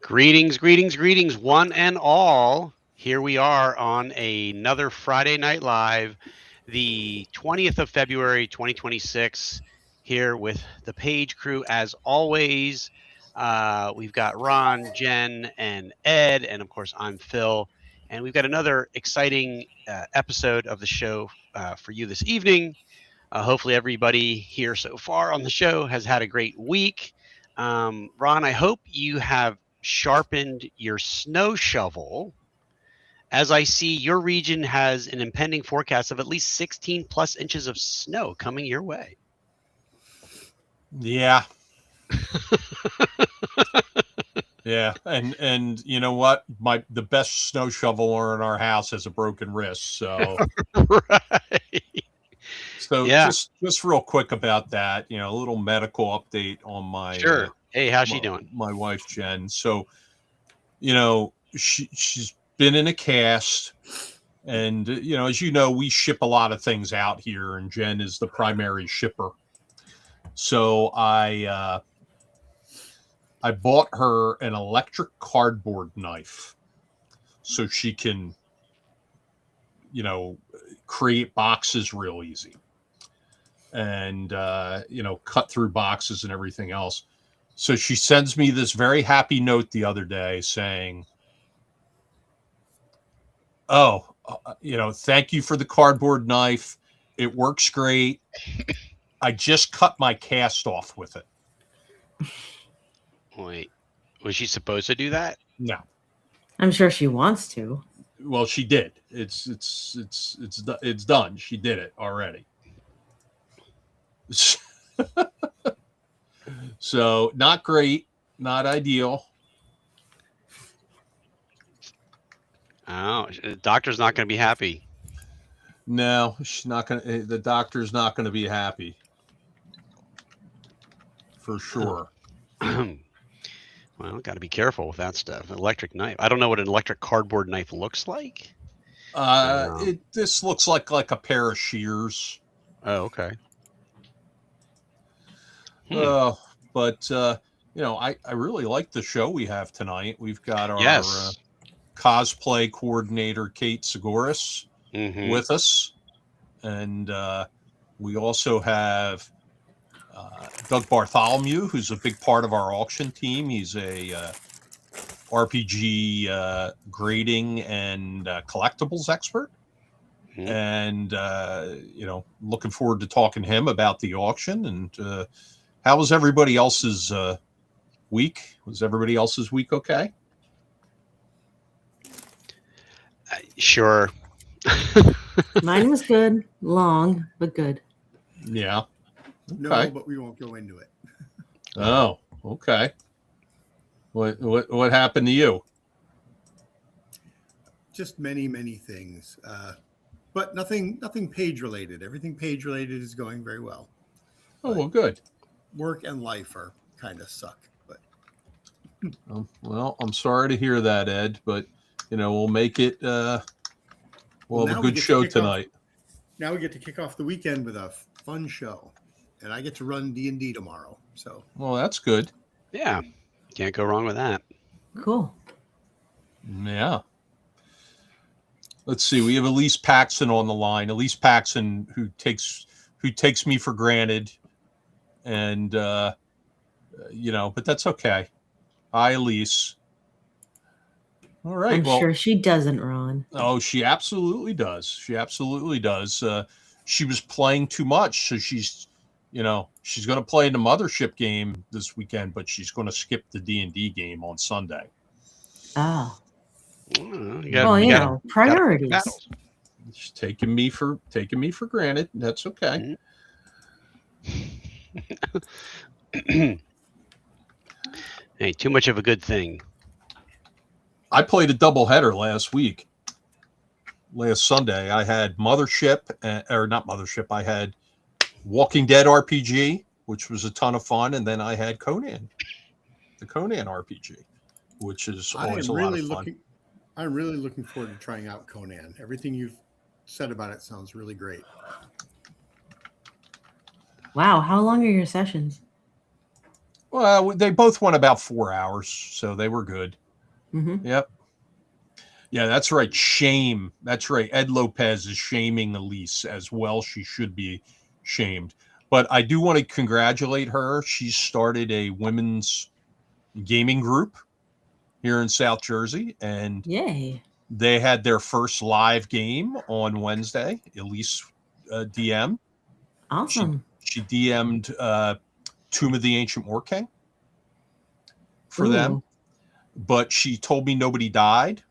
Greetings, one and all. Here we are on another Friday Night Live, the 20th of February, 2026, here with the Page crew as always. We've got Ron, Jen, and Ed, and of course, I'm Phil. And we've got another exciting episode of the show for you this evening. Hopefully, everybody here so far on the show has had a great week. Ron, I hope you have sharpened your snow shovel, as I see your region has an impending forecast of at least 16 plus inches of snow coming your way. Yeah. Yeah, and you know what? The best snow shoveler in our house has a broken wrist, so Right. so Yeah. just real quick about that, a little medical update on my Sure. Hey, how's she doing? my wife Jen. So, she's been in a cast, and as you know, we ship a lot of things out here, and Jen is the primary shipper. So I bought her an electric cardboard knife so she can, create boxes real easy and, cut through boxes and everything else. So she sends me this very happy note the other day saying, "Oh, thank you for the cardboard knife. It works great. I just cut my cast off with it." Wait, was she supposed to do that? No. I'm sure she wants to. Well, she did. It's done. She did it already. So not great, not ideal. Oh, the doctor's not going to be happy. No, she's not going to. The doctor's not going to be happy. For sure. Well, got to be careful with that stuff. An electric knife. I don't know what an electric cardboard knife looks like. This looks like a pair of shears. Oh, okay. But I really like the show we have tonight. We've got our cosplay coordinator Kate Sgouros with us, and we also have Doug Bartholomew, who's a big part of our auction team. He's a RPG grading and collectibles expert. And, looking forward to talking to him about the auction. And how was everybody else's week? Was everybody else's week okay? Sure. Mine was good. Long, but good. Yeah. Okay. No, but we won't go into it. Oh, okay. What happened to you? Just many things, but nothing page related. Everything page related is going very well. Oh, well, good. Work and life are kind of suck, but well, I'm sorry to hear that, Ed, but we'll make it. We'll have a good show tonight. Now we get to kick off the weekend with a fun show, and I get to run D&D tomorrow. So, well, that's good. Yeah, can't go wrong with that. Cool. Yeah. Let's see. We have Elise Paxson on the line. Elise Paxson, who takes me for granted, and but that's okay. Hi, Elise. All right. I'm sure she doesn't, Ron. Oh, she absolutely does. She absolutely does. She was playing too much, so she's going to play in the Mothership game this weekend, but she's going to skip the D&D game on Sunday. Oh. Well, priorities. She's taking me for granted. That's okay. Hey, too much of a good thing. I played a doubleheader last Sunday. I had Mothership, or not Mothership. I had Walking Dead RPG, which was a ton of fun, and then I had Conan, the Conan RPG, which is always a lot of fun. I'm really looking forward to trying out Conan. Everything you've said about it sounds really great. Wow, how long are your sessions? Well, they both went about 4 hours, so they were good. Mm-hmm. Yep. Yeah, that's right. Shame. That's right. Ed Lopez is shaming Elise as well. She should be shamed. But I do want to congratulate her. She started a women's gaming group here in South Jersey, and Yay. they had their first live game on Wednesday. Elise DM. Awesome. She DM'd Tomb of the Ancient War King for Ooh. them, but she told me nobody died,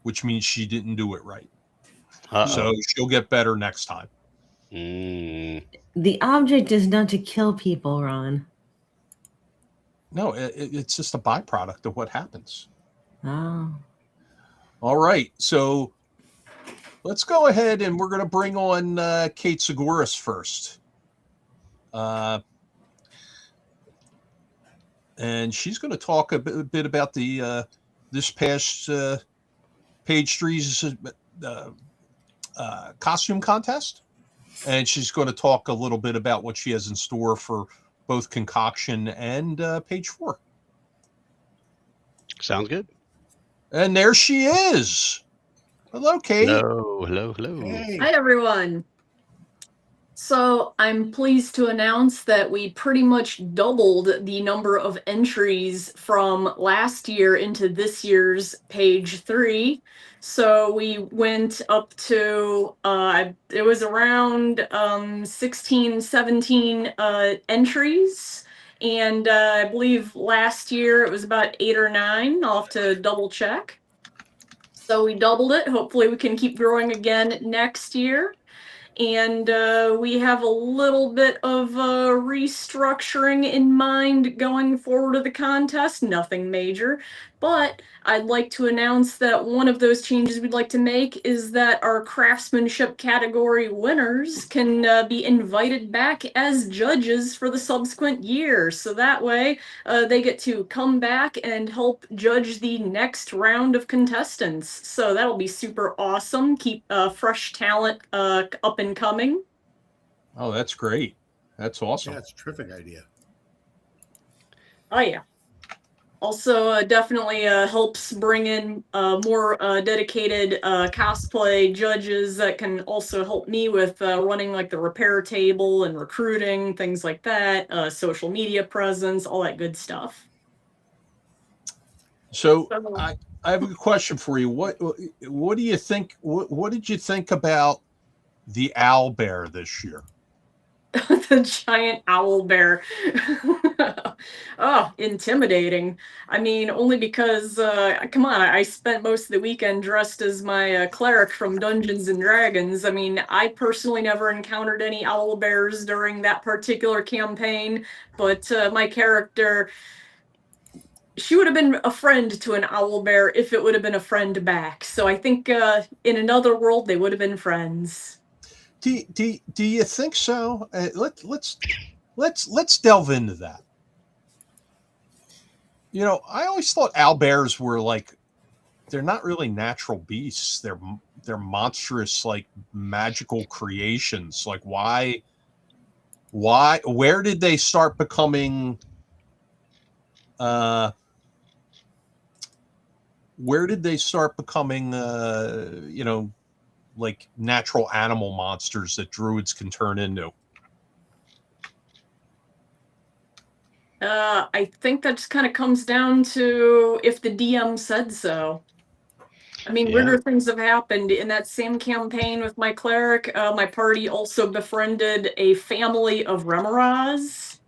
which means she didn't do it right. So she'll get better next time. The object is not to kill people, Ron. No, it's just a byproduct of what happens. Oh. All right. So let's go ahead and we're going to bring on Kate Sgouros first. And she's going to talk a bit about the this past Page 3's costume contest. And she's going to talk a little bit about what she has in store for both Concoction and Page 4. Sounds good. And there she is. Hello, Kate. Hello. Hey. Hi, everyone. So I'm pleased to announce that we pretty much doubled the number of entries from last year into this year's Page 3. So we went up to, it was around 16, 17 entries. And I believe last year it was about 8 or 9. I'll have to double check. So we doubled it. Hopefully we can keep growing again next year. And we have a little bit of restructuring in mind going forward to the contest. Nothing major. But I'd like to announce that one of those changes we'd like to make is that our craftsmanship category winners can be invited back as judges for the subsequent year. So that way they get to come back and help judge the next round of contestants. So that'll be super awesome. Keep fresh talent up and coming. Oh, that's great. That's awesome. Yeah, it's a terrific idea. Oh, yeah. Also, definitely helps bring in more dedicated cosplay judges that can also help me with running like the repair table and recruiting, things like that, social media presence, all that good stuff. So I have a question for you. What do you think? What did you think about the owl bear this year? The giant owl bear. Oh, intimidating. I mean, only because, come on, I spent most of the weekend dressed as my cleric from Dungeons and Dragons. I mean, I personally never encountered any owl bears during that particular campaign, but my character, she would have been a friend to an owl bear if it would have been a friend back. So I think in another world, they would have been friends. Do you think so? Let's delve into that. You know, I always thought owlbears were like, they're not really natural beasts. They're monstrous, like magical creations. Like where did they start becoming? Where did they start becoming? You know, like natural animal monsters that druids can turn into? I think that just kind of comes down to if the DM said so. I mean, weirder things have happened. In that same campaign with my cleric, my party also befriended a family of Remoras,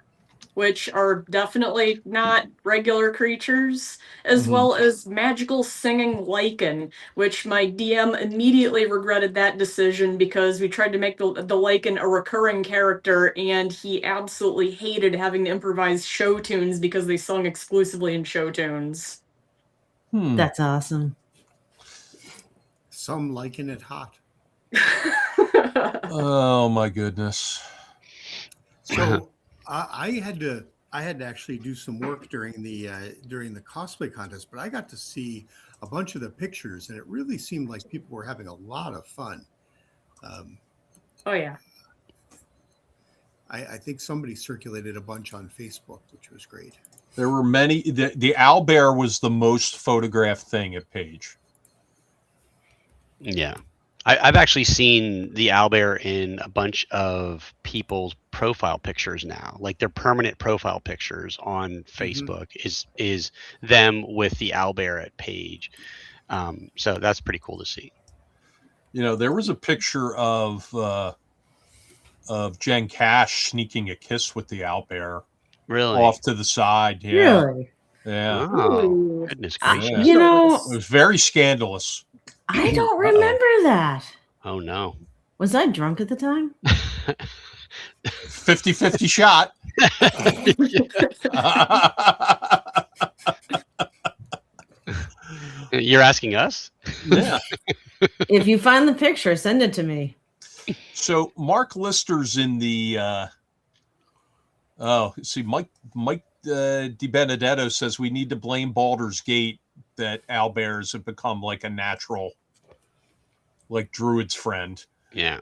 which are definitely not regular creatures, as well as magical singing lichen, which my DM immediately regretted that decision because we tried to make the lichen a recurring character, and he absolutely hated having to improvise show tunes because they sung exclusively in show tunes. That's awesome. Some liking it hot. Oh my goodness. So I had to actually do some work during the cosplay contest, but I got to see a bunch of the pictures, and it really seemed like people were having a lot of fun. Oh yeah. I think somebody circulated a bunch on Facebook, which was great. There were many. The owlbear was the most photographed thing at Page. Yeah. I've actually seen the owlbear in a bunch of people's profile pictures now. Like their permanent profile pictures on Facebook is them with the owlbear at Page. So that's pretty cool to see. You know, there was a picture of Jen Cash sneaking a kiss with the owlbear. Really? Off to the side. Yeah. Really? Yeah. Oh, goodness gracious. Yeah. You know, It was very scandalous. I don't remember that. Oh, no. Was I drunk at the time? 50-50 shot. You're asking us? Yeah. If you find the picture, send it to me. So Mark Lister's in the Mike DiBenedetto says we need to blame Baldur's Gate that owlbears have become like a natural, like Druid's friend. Yeah.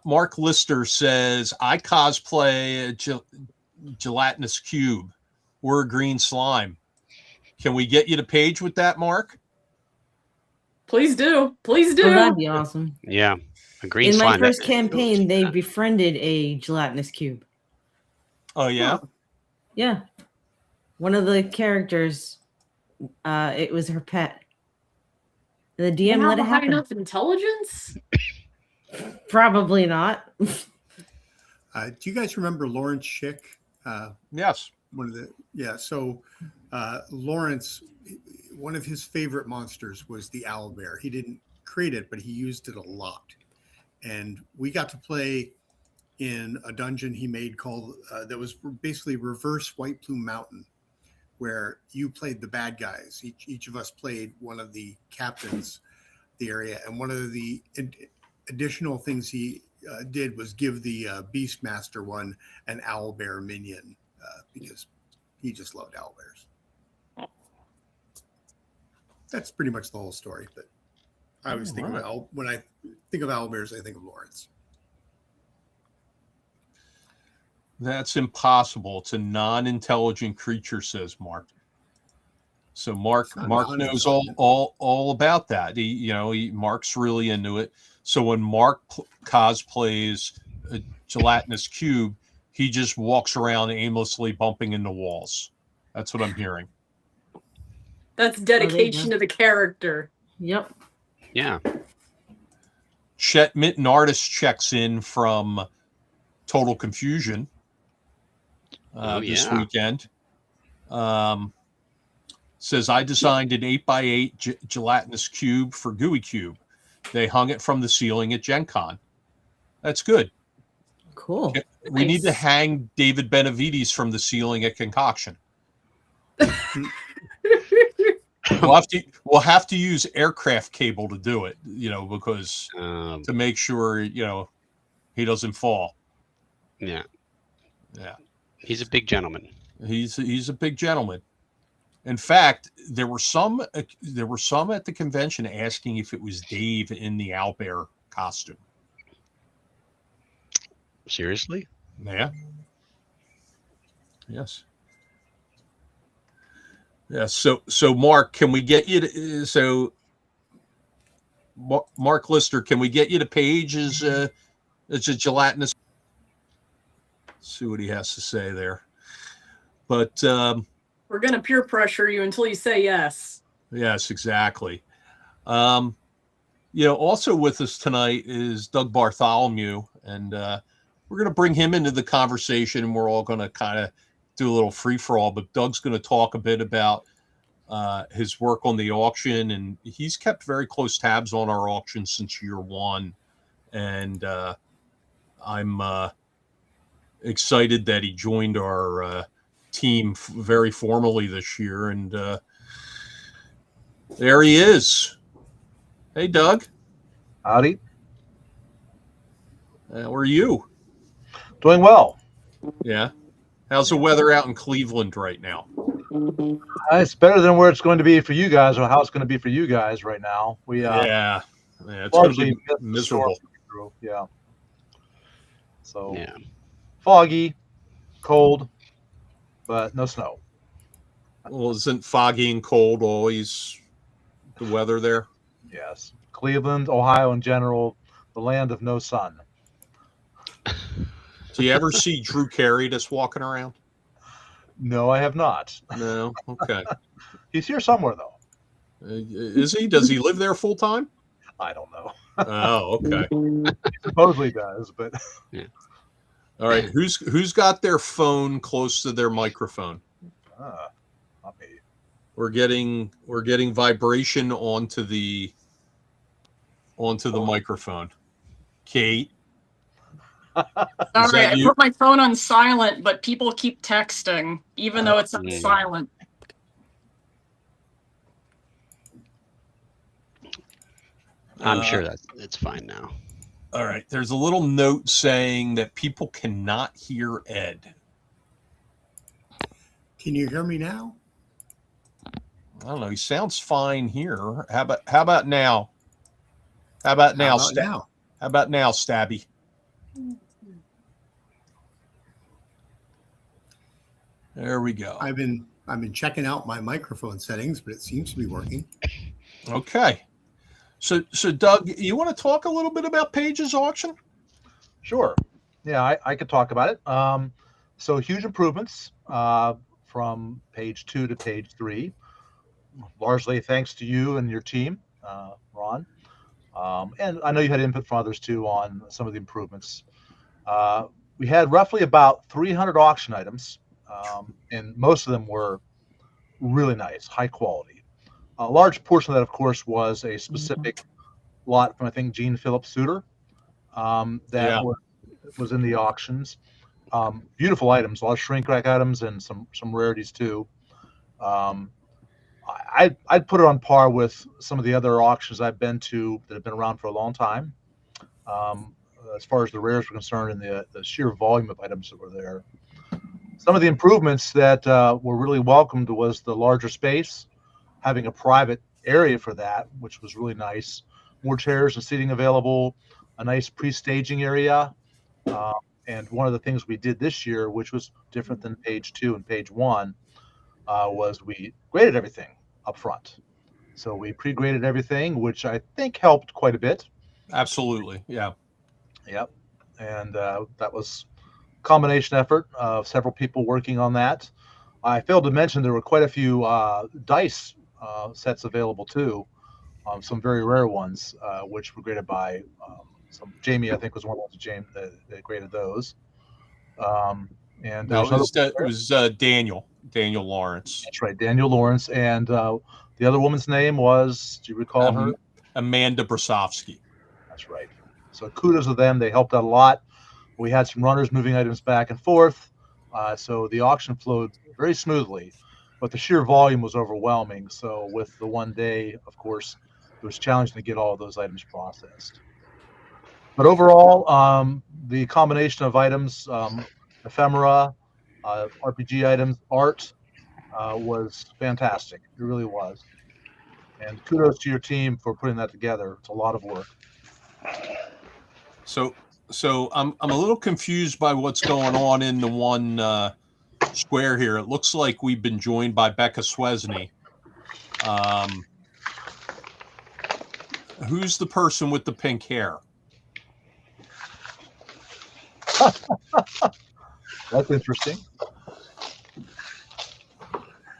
Mark Lister says I cosplay a gelatinous cube. We're a green slime. Can we get you to Page with that, Mark? Please do. Please do. Oh, that'd be awesome. Yeah. A green In my slime. first campaign, they befriended a gelatinous cube. Oh, yeah? Yeah. One of the characters, it was her pet. The DM let it high happen. enough intelligence? Probably not. Do you guys remember Lawrence Schick? Yes. So Lawrence, one of his favorite monsters was the owlbear. He didn't create it, but he used it a lot. And we got to play in a dungeon he made called that was basically Reverse White Plume Mountain, where you played the bad guys. Each of us played one of the captains of the area, and one of the additional things he did was give the Beastmaster one an owlbear minion because he just loved owlbears. That's pretty much the whole story. But I always think of when I think of owlbears, I think of Lawrence. That's impossible. It's a non-intelligent creature, says Mark. So Mark knows all about that. Mark's really into it. So when Mark cosplays a gelatinous cube, he just walks around aimlessly bumping into walls. That's what I'm hearing. That's dedication to the character. Yep. Yeah. Chet Minton Artist checks in from Total Confusion this weekend. Says, I designed an 8x8 gelatinous cube for Gooey Cube. They hung it from the ceiling at Gen Con. That's good. Cool. We need to hang David Benavides from the ceiling at Concoction. We'll have to use aircraft cable to do it, because to make sure, he doesn't fall. Yeah. Yeah. He's a big gentleman. He's a big gentleman. In fact, there were some at the convention asking if it was Dave in the owlbear costume. Seriously? Yeah. Yes. Yeah. So Mark, can we get you to? Mark Lister, can we get you to Page as a gelatinous? Let's see what he has to say there. But we're gonna peer pressure you until you say yes. Yes, exactly. Also with us tonight is Doug Bartholomew, and we're going to bring him into the conversation, and we're all going to kind of do a little free-for-all, but Doug's going to talk a bit about his work on the auction, and he's kept very close tabs on our auction since year one, and I'm excited that he joined our team very formally this year, and there he is. Hey, Doug. Howdy. How are you? Doing well. Yeah. How's the weather out in Cleveland right now? It's better than where it's going to be for you guys, or how it's going to be for you guys right now. Yeah, it's going to be miserable. Yeah. So Yeah. foggy, cold, but no snow. Well, isn't foggy and cold always the weather there? Yes. Cleveland, Ohio in general, the land of no sun. Do you ever see Drew Carey just walking around? No, I have not. No. Okay. He's here somewhere, though. Is he? Does he live there full time? I don't know. Oh, okay. He supposedly does, but Yeah. All right. Who's got their phone close to their microphone? not me. We're getting vibration onto the microphone. Kate. Sorry, I put my phone on silent, but people keep texting, even though it's on silent. I'm sure it's fine now. All right. There's a little note saying that people cannot hear Ed. Can you hear me now? I don't know. He sounds fine here. How about now? How about now, Stabby? There we go. I've been checking out my microphone settings, but it seems to be working. Okay. So Doug, you want to talk a little bit about Page's auction? Sure. Yeah, I could talk about it. So huge improvements from page 2 to page 3, largely thanks to you and your team, Ron. And I know you had input from others too on some of the improvements. We had roughly about 300 auction items, and most of them were really nice, high quality. A large portion of that, of course, was a specific lot from, I think, Gene Philip Suter that was in the auctions. Beautiful items, a lot of shrink rack items and some rarities too. I'd put it on par with some of the other auctions I've been to that have been around for a long time. As far as the rares were concerned and the sheer volume of items that were there. Some of the improvements that were really welcomed was the larger space, having a private area for that, which was really nice. More chairs and seating available, a nice pre-staging area. And one of the things we did this year, which was different than page 2 and page 1, was we graded everything up front. So we pre-graded everything, which I think helped quite a bit. Absolutely. Yeah. Yep. And that was a combination effort of several people working on that. I failed to mention there were quite a few dice sets available too. Some very rare ones, which were graded by Jamie, I think, was one of the ones that graded those. And no, it was Daniel Lawrence. That's right, Daniel Lawrence, and the other woman's name was, do you recall her? Amanda Brasovsky. That's right. So kudos to them. They helped out a lot. We had some runners moving items back and forth. So the auction flowed very smoothly, but the sheer volume was overwhelming. So with the one day, of course, it was challenging to get all of those items processed. But overall, the combination of items, ephemera, RPG items, art, was fantastic. It really was. And kudos to your team for putting that together. It's a lot of work. So I'm a little confused by what's going on in the one square here. It looks like we've been joined by Becca Swesney. Who's the person with the pink hair? That's interesting.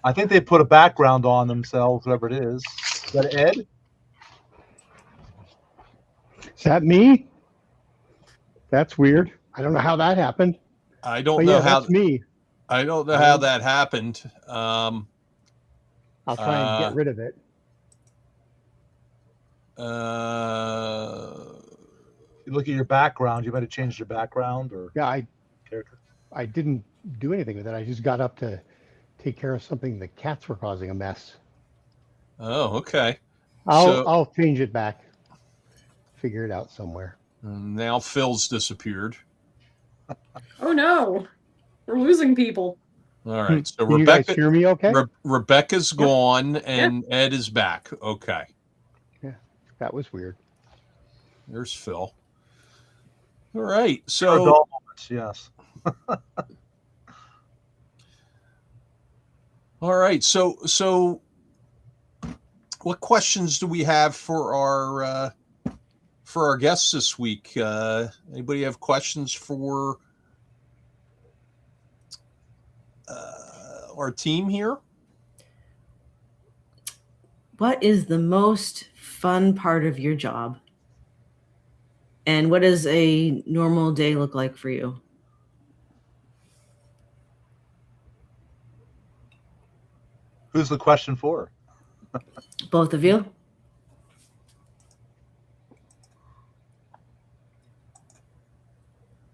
I think they put a background on themselves, whoever it is. Is that Ed? Is that me? That's weird. I don't know how that happened. I don't know how that's me. I don't know how that happened. I'll try and get rid of it. You look at your background. You might have changed your background or character. I didn't do anything with it. I just got up to take care of something. The cats were causing a mess. Oh, okay. I'll change it back. Figure it out somewhere. Now Phil's disappeared. Oh no, we're losing people. All right. So Can Rebecca, you guys hear me okay? Rebecca's gone and Ed is back. Okay. Yeah, that was weird. There's Phil. All right. There are So dull moments, yes. all right. So what questions do we have for our guests this week? Anybody have questions for our team here? What is the most fun part of your job? And what does a normal day look like for you? Who's the question for? Both of you?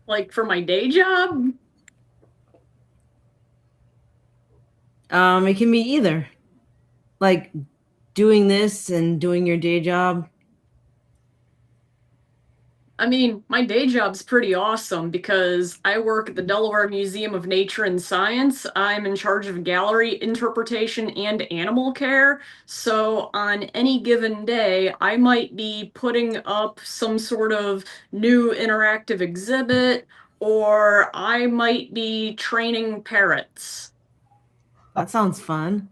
Like for my day job? It can be either. Like doing this and doing your day job. I mean, my day job's pretty awesome because I work at the Delaware Museum of Nature and Science. I'm in charge of gallery interpretation and animal care. So on any given day, I might be putting up some sort of new interactive exhibit, or I might be training parrots. That sounds fun.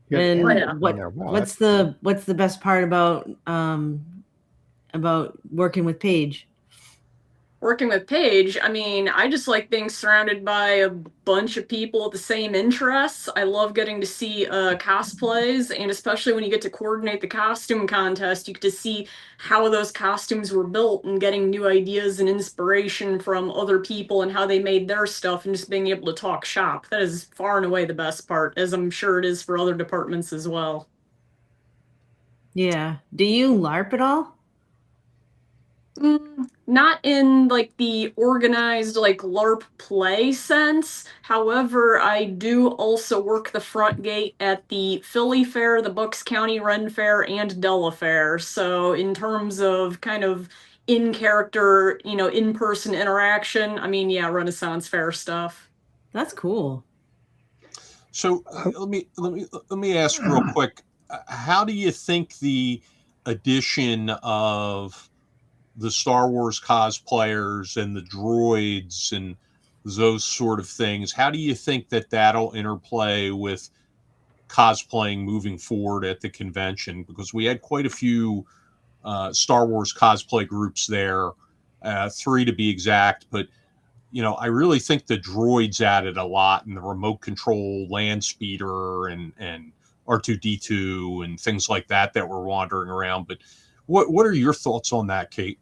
You got And animals Yeah. in there. Wow, what's that's the best part about working with Paige? Working with Paige, I mean, I just like being surrounded by a bunch of people with the same interests. I love getting to see cosplays, and especially when you get to coordinate the costume contest, you get to see how those costumes were built and getting new ideas and inspiration from other people and how they made their stuff and just being able to talk shop. That is far and away the best part, as I'm sure it is for other departments as well. Yeah. Do you LARP at all? Not in like the organized like LARP play sense. However, I do also work the front gate at the Philly Fair, the Bucks County Ren Fair, and Della Fair. So in terms of kind of in character, in-person interaction, I mean, yeah, Renaissance Fair stuff. That's cool. So let me ask real quick. How do you think the addition of the Star Wars cosplayers and the droids and those sort of things, how do you think that that'll interplay with cosplaying moving forward at the convention? Because we had quite a few Star Wars cosplay groups there, 3 to be exact, but I really think the droids added a lot, and the remote control land speeder and R2D2 and things like that were wandering around. But what are your thoughts on that, Kate?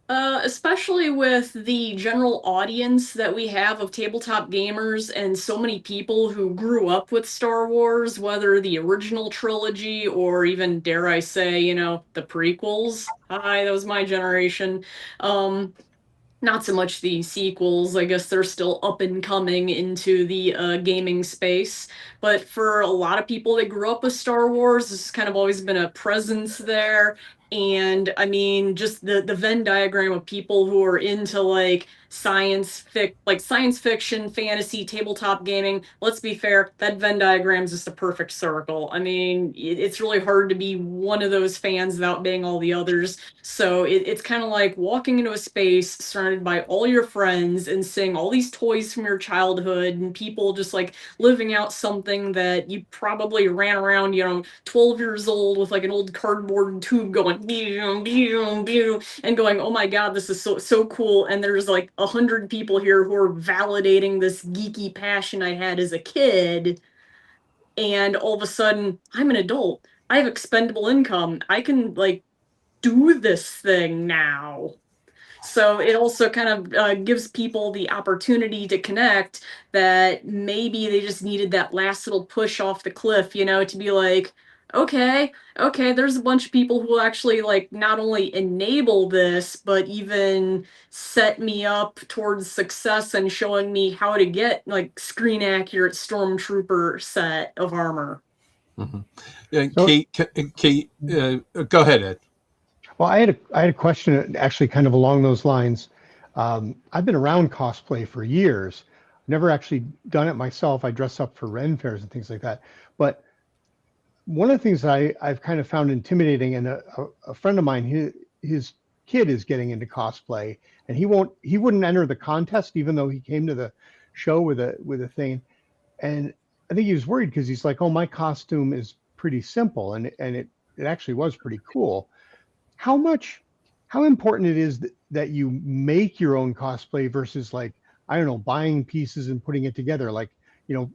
Especially with the general audience that we have of tabletop gamers and so many people who grew up with Star Wars, whether the original trilogy or even, dare I say, the prequels. Hi, that was my generation. Not so much the sequels. I guess they're still up and coming into the gaming space. But for a lot of people that grew up with Star Wars, this has kind of always been a presence there. And I mean, just the Venn diagram of people who are into like science fiction, fantasy, tabletop gaming. Let's be fair, that Venn diagram is just a perfect circle. I mean, it's really hard to be one of those fans without being all the others. So it's kind of like walking into a space surrounded by all your friends and seeing all these toys from your childhood and people just like living out something that you probably ran around, 12 years old with like an old cardboard tube going and going, oh my God, this is so cool. And there's like 100 people here who are validating this geeky passion I had as a kid. And all of a sudden, I'm an adult. I have expendable income. I can like do this thing now. So it also kind of gives people the opportunity to connect that maybe they just needed that last little push off the cliff, to be like, okay, there's a bunch of people who will actually like not only enable this, but even set me up towards success and showing me how to get like screen accurate stormtrooper set of armor. Mm-hmm. Yeah, Kate, go ahead, Ed. Well, I had a question actually kind of along those lines. I've been around cosplay for years. Never actually done it myself. I dress up for Ren fairs and things like that. But one of the things that I've kind of found intimidating, and a friend of mine, his kid is getting into cosplay, and he wouldn't enter the contest even though he came to the show with a thing. And I think he was worried because he's like, oh, my costume is pretty simple, and it actually was pretty cool. How important it is that you make your own cosplay versus, like, I don't know, buying pieces and putting it together. Like,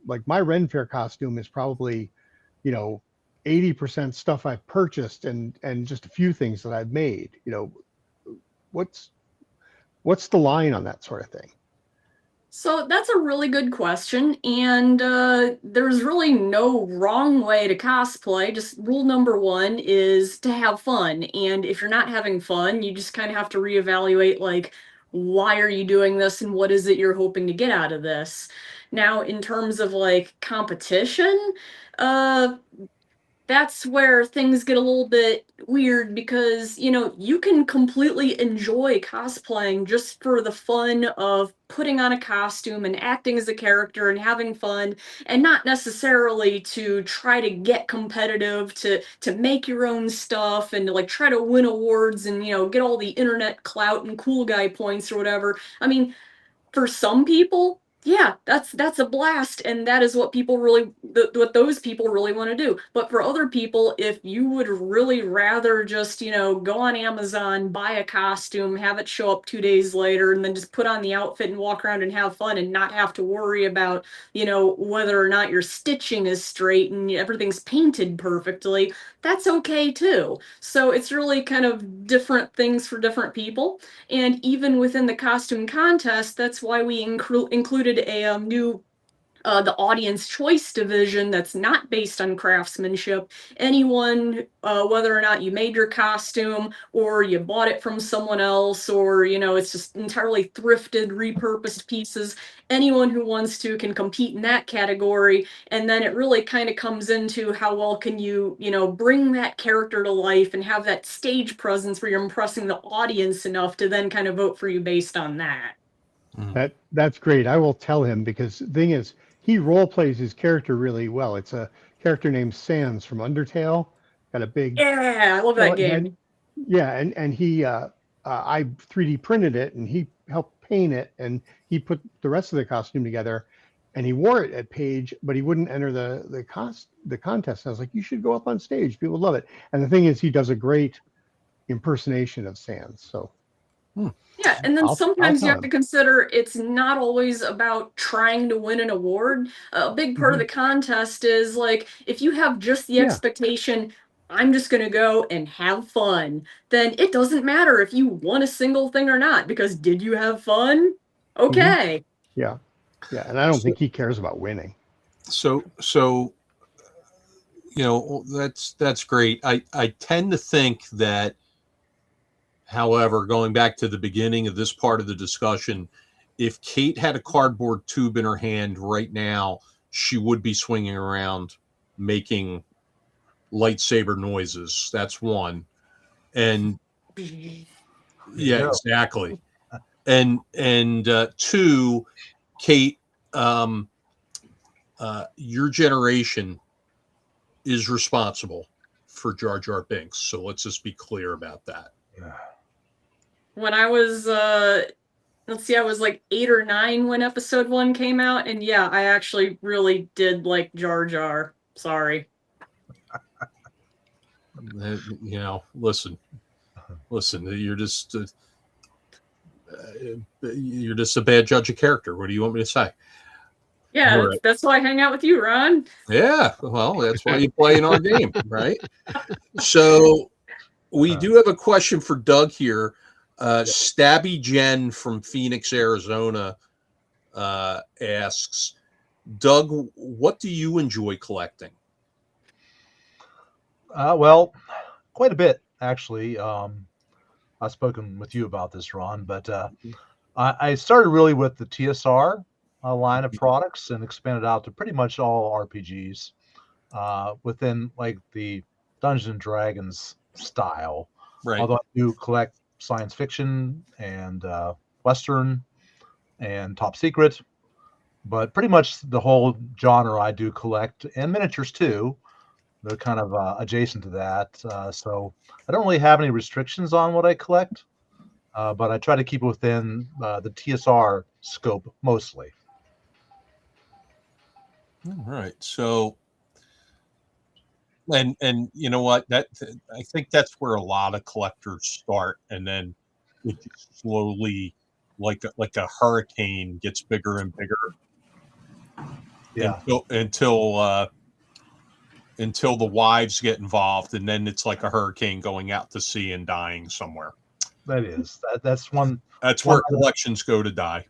like my Ren Fair costume is probably, 80% stuff I've purchased and just a few things that I've made. What's the line on that sort of thing? So that's a really good question, and there's really no wrong way to cosplay. Just rule number one is to have fun, and if you're not having fun, you just kind of have to reevaluate, like, why are you doing this and what is it you're hoping to get out of this? Now, in terms of like competition, uh, that's where things get a little bit weird because, you can completely enjoy cosplaying just for the fun of putting on a costume and acting as a character and having fun, and not necessarily to try to get competitive, to make your own stuff and to, like, try to win awards and, get all the internet clout and cool guy points or whatever. I mean, for some people, yeah, that's a blast, and that is what what those people really want to do. But for other people, if you would really rather just, go on Amazon, buy a costume, have it show up 2 days later, and then just put on the outfit and walk around and have fun and not have to worry about, whether or not your stitching is straight and everything's painted perfectly, that's okay too. So it's really kind of different things for different people. And even within the costume contest, that's why we included a new the audience choice division that's not based on craftsmanship. Anyone, whether or not you made your costume or you bought it from someone else, or it's just entirely thrifted, repurposed pieces, anyone who wants to can compete in that category. And then it really kind of comes into how well can you bring that character to life and have that stage presence where you're impressing the audience enough to then kind of vote for you based on that. That's great. I will tell him, because the thing is, he role plays his character really well. It's a character named Sans from Undertale. Got a big, yeah, I love that game. Head. Yeah, and he I 3D printed it, and he helped paint it, and he put the rest of the costume together, and he wore it at Page, but he wouldn't enter the contest. I was like, you should go up on stage. People love it. And the thing is, he does a great impersonation of Sans. So. Yeah, and then sometimes you have to consider it's not always about trying to win an award. A big part of the contest is, like, if you have just the expectation, I'm just going to go and have fun, then it doesn't matter if you won a single thing or not, because did you have fun? Okay. Yeah, and I don't think he cares about winning. So that's great. I tend to think that, however, going back to the beginning of this part of the discussion, if Kate had a cardboard tube in her hand right now, she would be swinging around making lightsaber noises. That's one. And yeah, exactly. And two, Kate, your generation is responsible for Jar Jar Binks. So let's just be clear about that. When I was, I was like 8 or 9 when episode 1 came out, and yeah, I actually really did like Jar Jar. Sorry. Listen, you're just a bad judge of character. What do you want me to say? Yeah, right. That's why I hang out with you, Ron. Yeah, well, that's why you play in our game, right? So we do have a question for Doug here. Stabby Jen from Phoenix, Arizona asks, Doug, what do you enjoy collecting? Well, quite a bit, actually. I've spoken with you about this, Ron, but I started really with the TSR line of products and expanded out to pretty much all RPGs within, like, the Dungeons and Dragons style. Right. Although I do collect science fiction and Western and top secret, but pretty much the whole genre I do collect, and miniatures too. They're kind of adjacent to that. So I don't really have any restrictions on what I collect. but I try to keep it within the TSR scope mostly. All right. So, and you know what? That I think that's where a lot of collectors start, and then it just slowly, like a hurricane, gets bigger and bigger. Yeah. Until the wives get involved, and then it's like a hurricane going out to sea and dying somewhere. That is. That's one. That's one where collections go to die.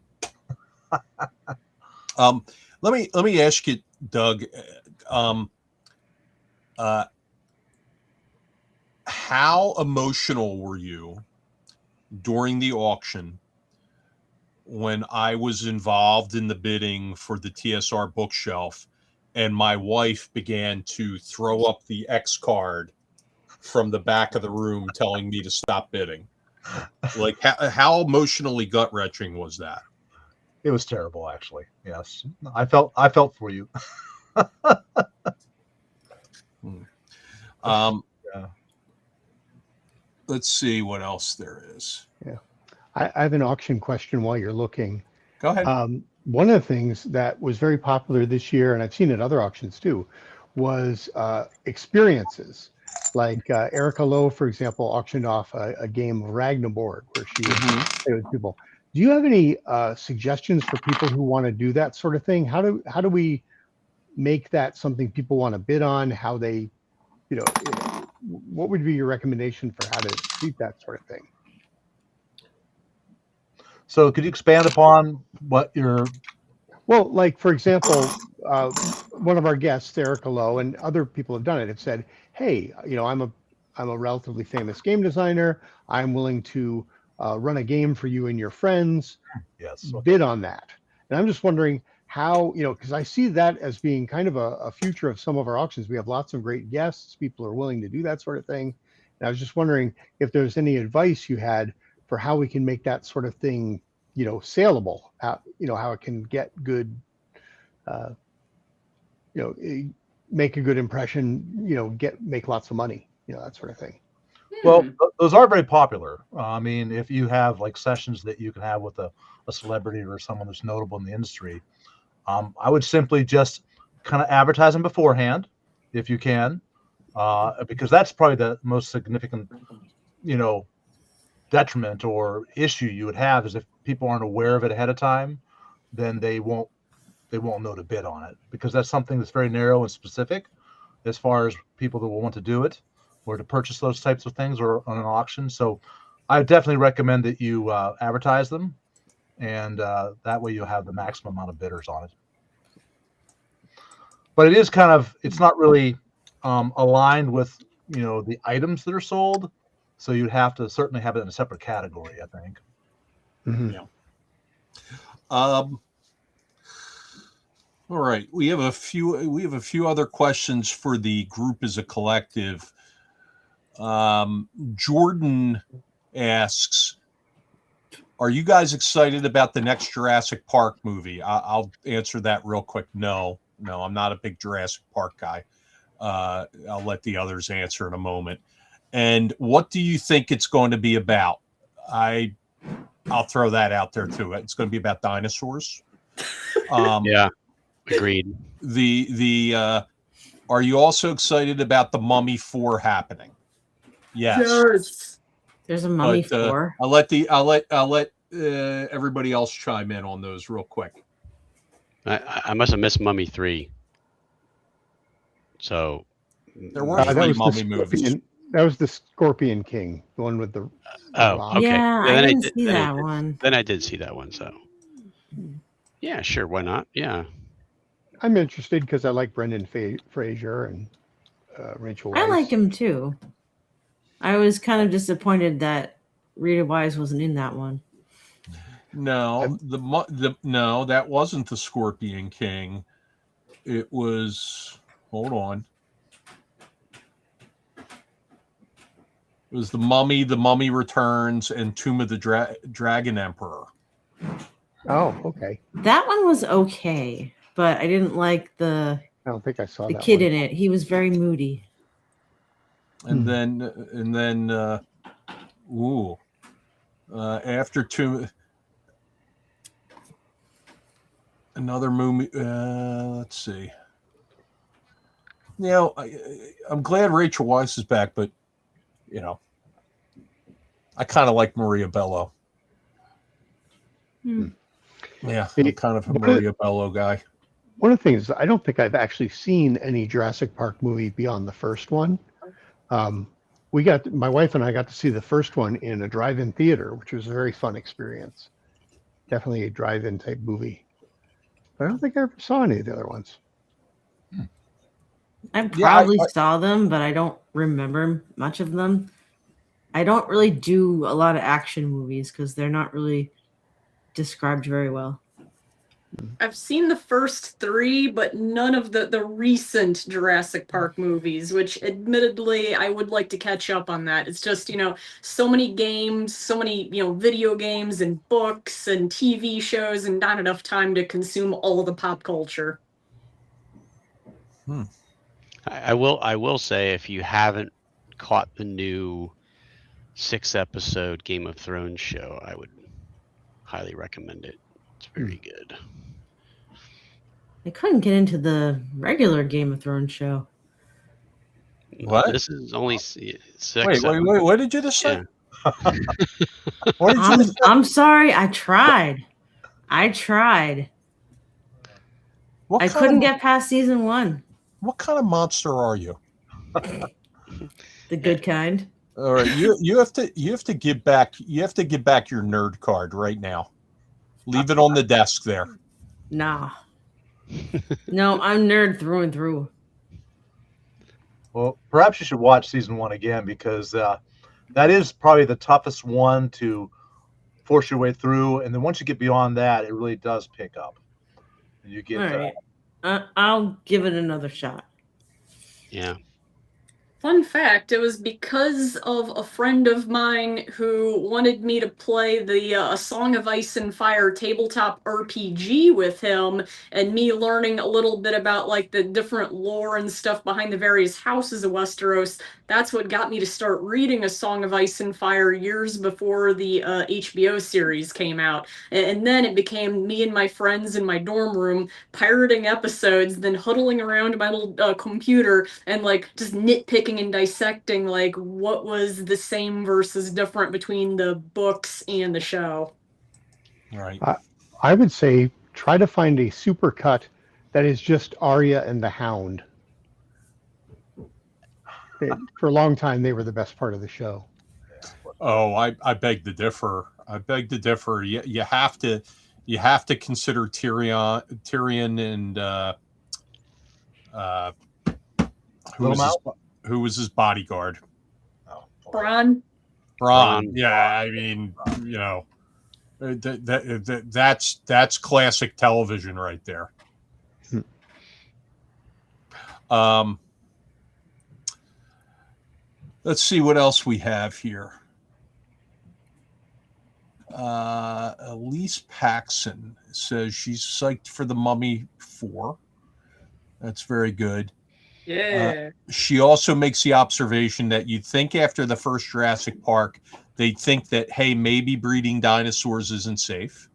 Let me ask you, Doug. How emotional were you during the auction when I was involved in the bidding for the TSR bookshelf, and my wife began to throw up the X card from the back of the room, telling me to stop bidding? Like, how emotionally gut wrenching was that? It was terrible, actually. Yes, I felt for you. Yeah. Let's see what else there is. Yeah, I have an auction question while you're looking. Go ahead. One of the things that was very popular this year, and I've seen at other auctions too, was experiences. Like Erica Lowe, for example, auctioned off a game of Ragnaborg where she would play with people. Do you have any suggestions for people who want to do that sort of thing? How do we make that something people want to bid on? How they, what would be your recommendation for how to treat that sort of thing? So could you expand upon what your... Well, like, for example, one of our guests, Erica Lowe, and other people have done it, have said, hey, I'm a relatively famous game designer. I'm willing to run a game for you and your friends. Yes. Bid on that. And I'm just wondering how, because I see that as being kind of a future of some of our auctions. We have lots of great guests. People are willing to do that sort of thing. And I was just wondering if there's any advice you had for how we can make that sort of thing, saleable, how it can get good, make a good impression, make lots of money, that sort of thing. Well, those are very popular. I mean, if you have like sessions that you can have with a celebrity or someone that's notable in the industry, I would simply just kind of advertise them beforehand, if you can, because that's probably the most significant, detriment or issue you would have is if people aren't aware of it ahead of time, then they won't know to bid on it, because that's something that's very narrow and specific as far as people that will want to do it or to purchase those types of things or on an auction. So I definitely recommend that you advertise them, and that way you'll have the maximum amount of bidders on it. But it is it's not really aligned with, the items that are sold. So you'd have to certainly have it in a separate category, I think. Mm-hmm. Yeah. All right. We have a few other questions for the group as a collective. Jordan asks, are you guys excited about the next Jurassic Park movie? I'll answer that real quick. No, I'm not a big Jurassic Park guy. I'll let the others answer in a moment. And what do you think it's going to be about? I'll throw that out there too. It's going to be about dinosaurs. Yeah, agreed. Are you also excited about the Mummy 4 happening? Yes. There's a Mummy 4. I'll let everybody else chime in on those real quick. I must have missed Mummy 3. So there were 3 Mummy movies. That was the Scorpion King, the one with the. Okay. Yeah, I didn't see that one. Then I did see that one. So yeah, sure, why not? Yeah, I'm interested because I like Brendan Fraser and Rachel Weisz. I like him too. I was kind of disappointed that Rita Wise wasn't in that one. No, no, that wasn't the Scorpion King. It was. Hold on. It was the Mummy Returns, and Tomb of the Dragon Emperor. Oh, okay. That one was okay, but I didn't like I don't think I saw the that kid one. in it. He was very moody. And then, After another movie. Let's see. I'm glad Rachel Weisz is back, but I kind of like Maria Bello. Yeah, I'm kind of a Maria Bello guy. One of the things, I don't think I've actually seen any Jurassic Park movie beyond the first one. My wife and I got to see the first one in a drive-in theater, which was a very fun experience. Definitely a drive-in type movie. But I don't think I ever saw any of the other ones. I probably saw them, but I don't remember much of them. I don't really do a lot of action movies because they're not really described very well. I've seen the first 3, but none of the recent Jurassic Park movies, which admittedly I would like to catch up on that. It's just, so many games, so many, video games and books and TV shows, and not enough time to consume all of the pop culture. I will say, if you haven't caught the new 6-episode Game of Thrones show, I would highly recommend it. It's very good. I couldn't get into the regular Game of Thrones show. What? This is only 6. Wait. What did you just say? Yeah. What did you say? I'm sorry. I tried. I couldn't get past season 1. What kind of monster are you? The good kind. All right, you have to give back your nerd card right now. Leave it on the desk there. Nah. No, I'm nerd through and through. Well, perhaps you should watch season 1 again, because that is probably the toughest one to force your way through, and then once you get beyond that, it really does pick up. And you get. All right. I'll give it another shot. Yeah. Fun fact, it was because of a friend of mine who wanted me to play the A Song of Ice and Fire tabletop RPG with him, and me learning a little bit about the different lore and stuff behind the various houses of Westeros. That's what got me to start reading A Song of Ice and Fire years before the HBO series came out. And then it became me and my friends in my dorm room pirating episodes, then huddling around my little computer and just nitpicking and dissecting what was the same versus different between the books and the show. Right. I would say try to find a supercut that is just Arya and the Hound. For a long time, they were the best part of the show. Oh, I beg to differ. You have to consider Tyrion and who was his bodyguard? Bronn. Yeah, I mean, that's classic television right there. Let's see what else we have here. Elise Paxson says she's psyched for The Mummy 4. That's very good. Yeah. She also makes the observation that you'd think after the first Jurassic Park, they'd think that, hey, maybe breeding dinosaurs isn't safe.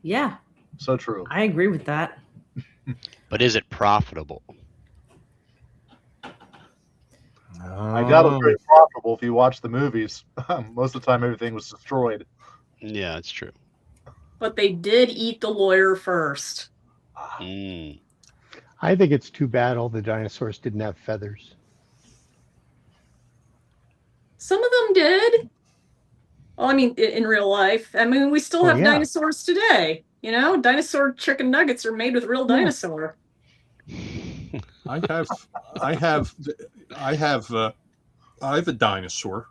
Yeah. So true. I agree with that. But is it profitable? I doubt it's very profitable if you watch the movies. Most of the time, everything was destroyed. Yeah, it's true. But they did eat the lawyer first. Mm. I think it's too bad all the dinosaurs didn't have feathers. Some of them did. Well, I mean, in real life. I mean, we still have dinosaurs today. Dinosaur chicken nuggets are made with real dinosaur. I have a dinosaur.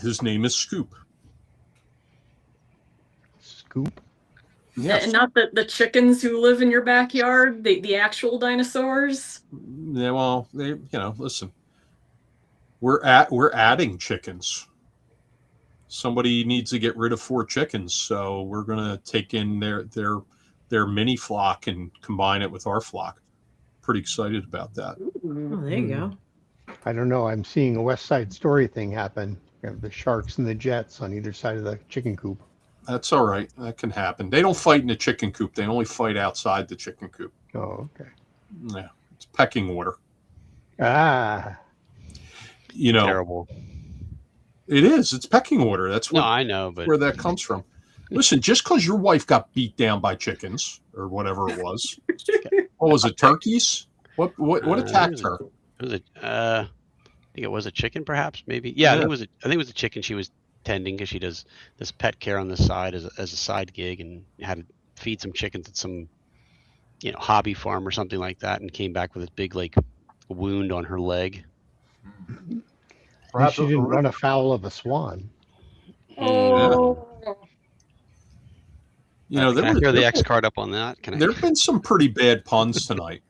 His name is Scoop. Scoop? Yes. And not the chickens who live in your backyard, the actual dinosaurs. Yeah, well, listen. We're adding chickens. Somebody needs to get rid of 4 chickens, so we're gonna take in their mini flock and combine it with our flock. Pretty excited about that. Oh, there you go. I don't know. I'm seeing a West Side Story thing happen. You have the Sharks and the Jets on either side of the chicken coop. That's all right. That can happen. They don't fight in the chicken coop. They only fight outside the chicken coop. Oh, okay. Yeah, it's pecking order. Ah, You know, Terrible. it is. It's pecking order. That's No, what, I know, but where that comes from. Listen, just because your wife got beat down by chickens or whatever it was, what was it? Turkeys? What attacked her? it was I think it was a chicken, perhaps, maybe. Yeah, I think it was a chicken she was tending because she does this pet care on the side as a side gig, and had to feed some chickens at some hobby farm or something like that, and came back with this big like wound on her leg. Perhaps she didn't run afoul of a swan. Oh. Can I throw the X card up on that? There have been some pretty bad puns tonight.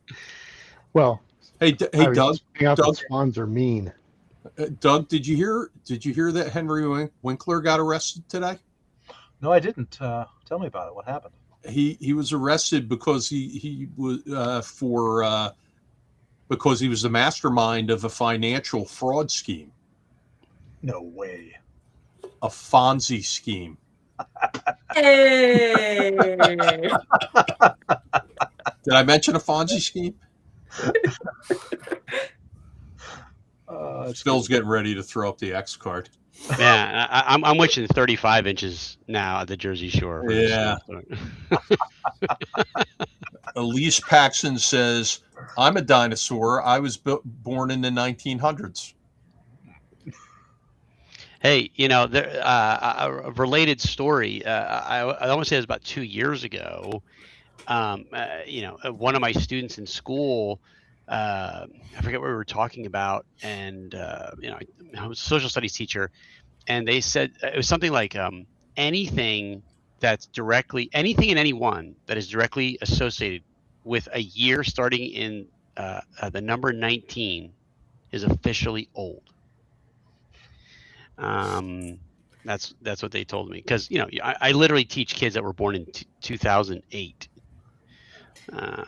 Well, hey, Doug. Doug, swans are mean. Doug, did you hear that Henry Winkler got arrested today? No, I didn't. Tell me about it. What happened? He was arrested because he was because he was the mastermind of a financial fraud scheme. No way. A Fonzie scheme. Hey. Did I mention a Fonzie scheme? Phil's getting ready to throw up the X card. Yeah, I'm wishing 35 inches now at the Jersey Shore. Yeah. Elise Paxson says, "I'm a dinosaur. I was born in the 1900s." Hey, a related story. I want to say it was about 2 years ago. One of my students in school, I forget what we were talking about, and I was a social studies teacher, and they said it was something like anything and anyone that is directly associated with a year starting in the number 19 is officially old. That's what they told me, because I literally teach kids that were born in 2008.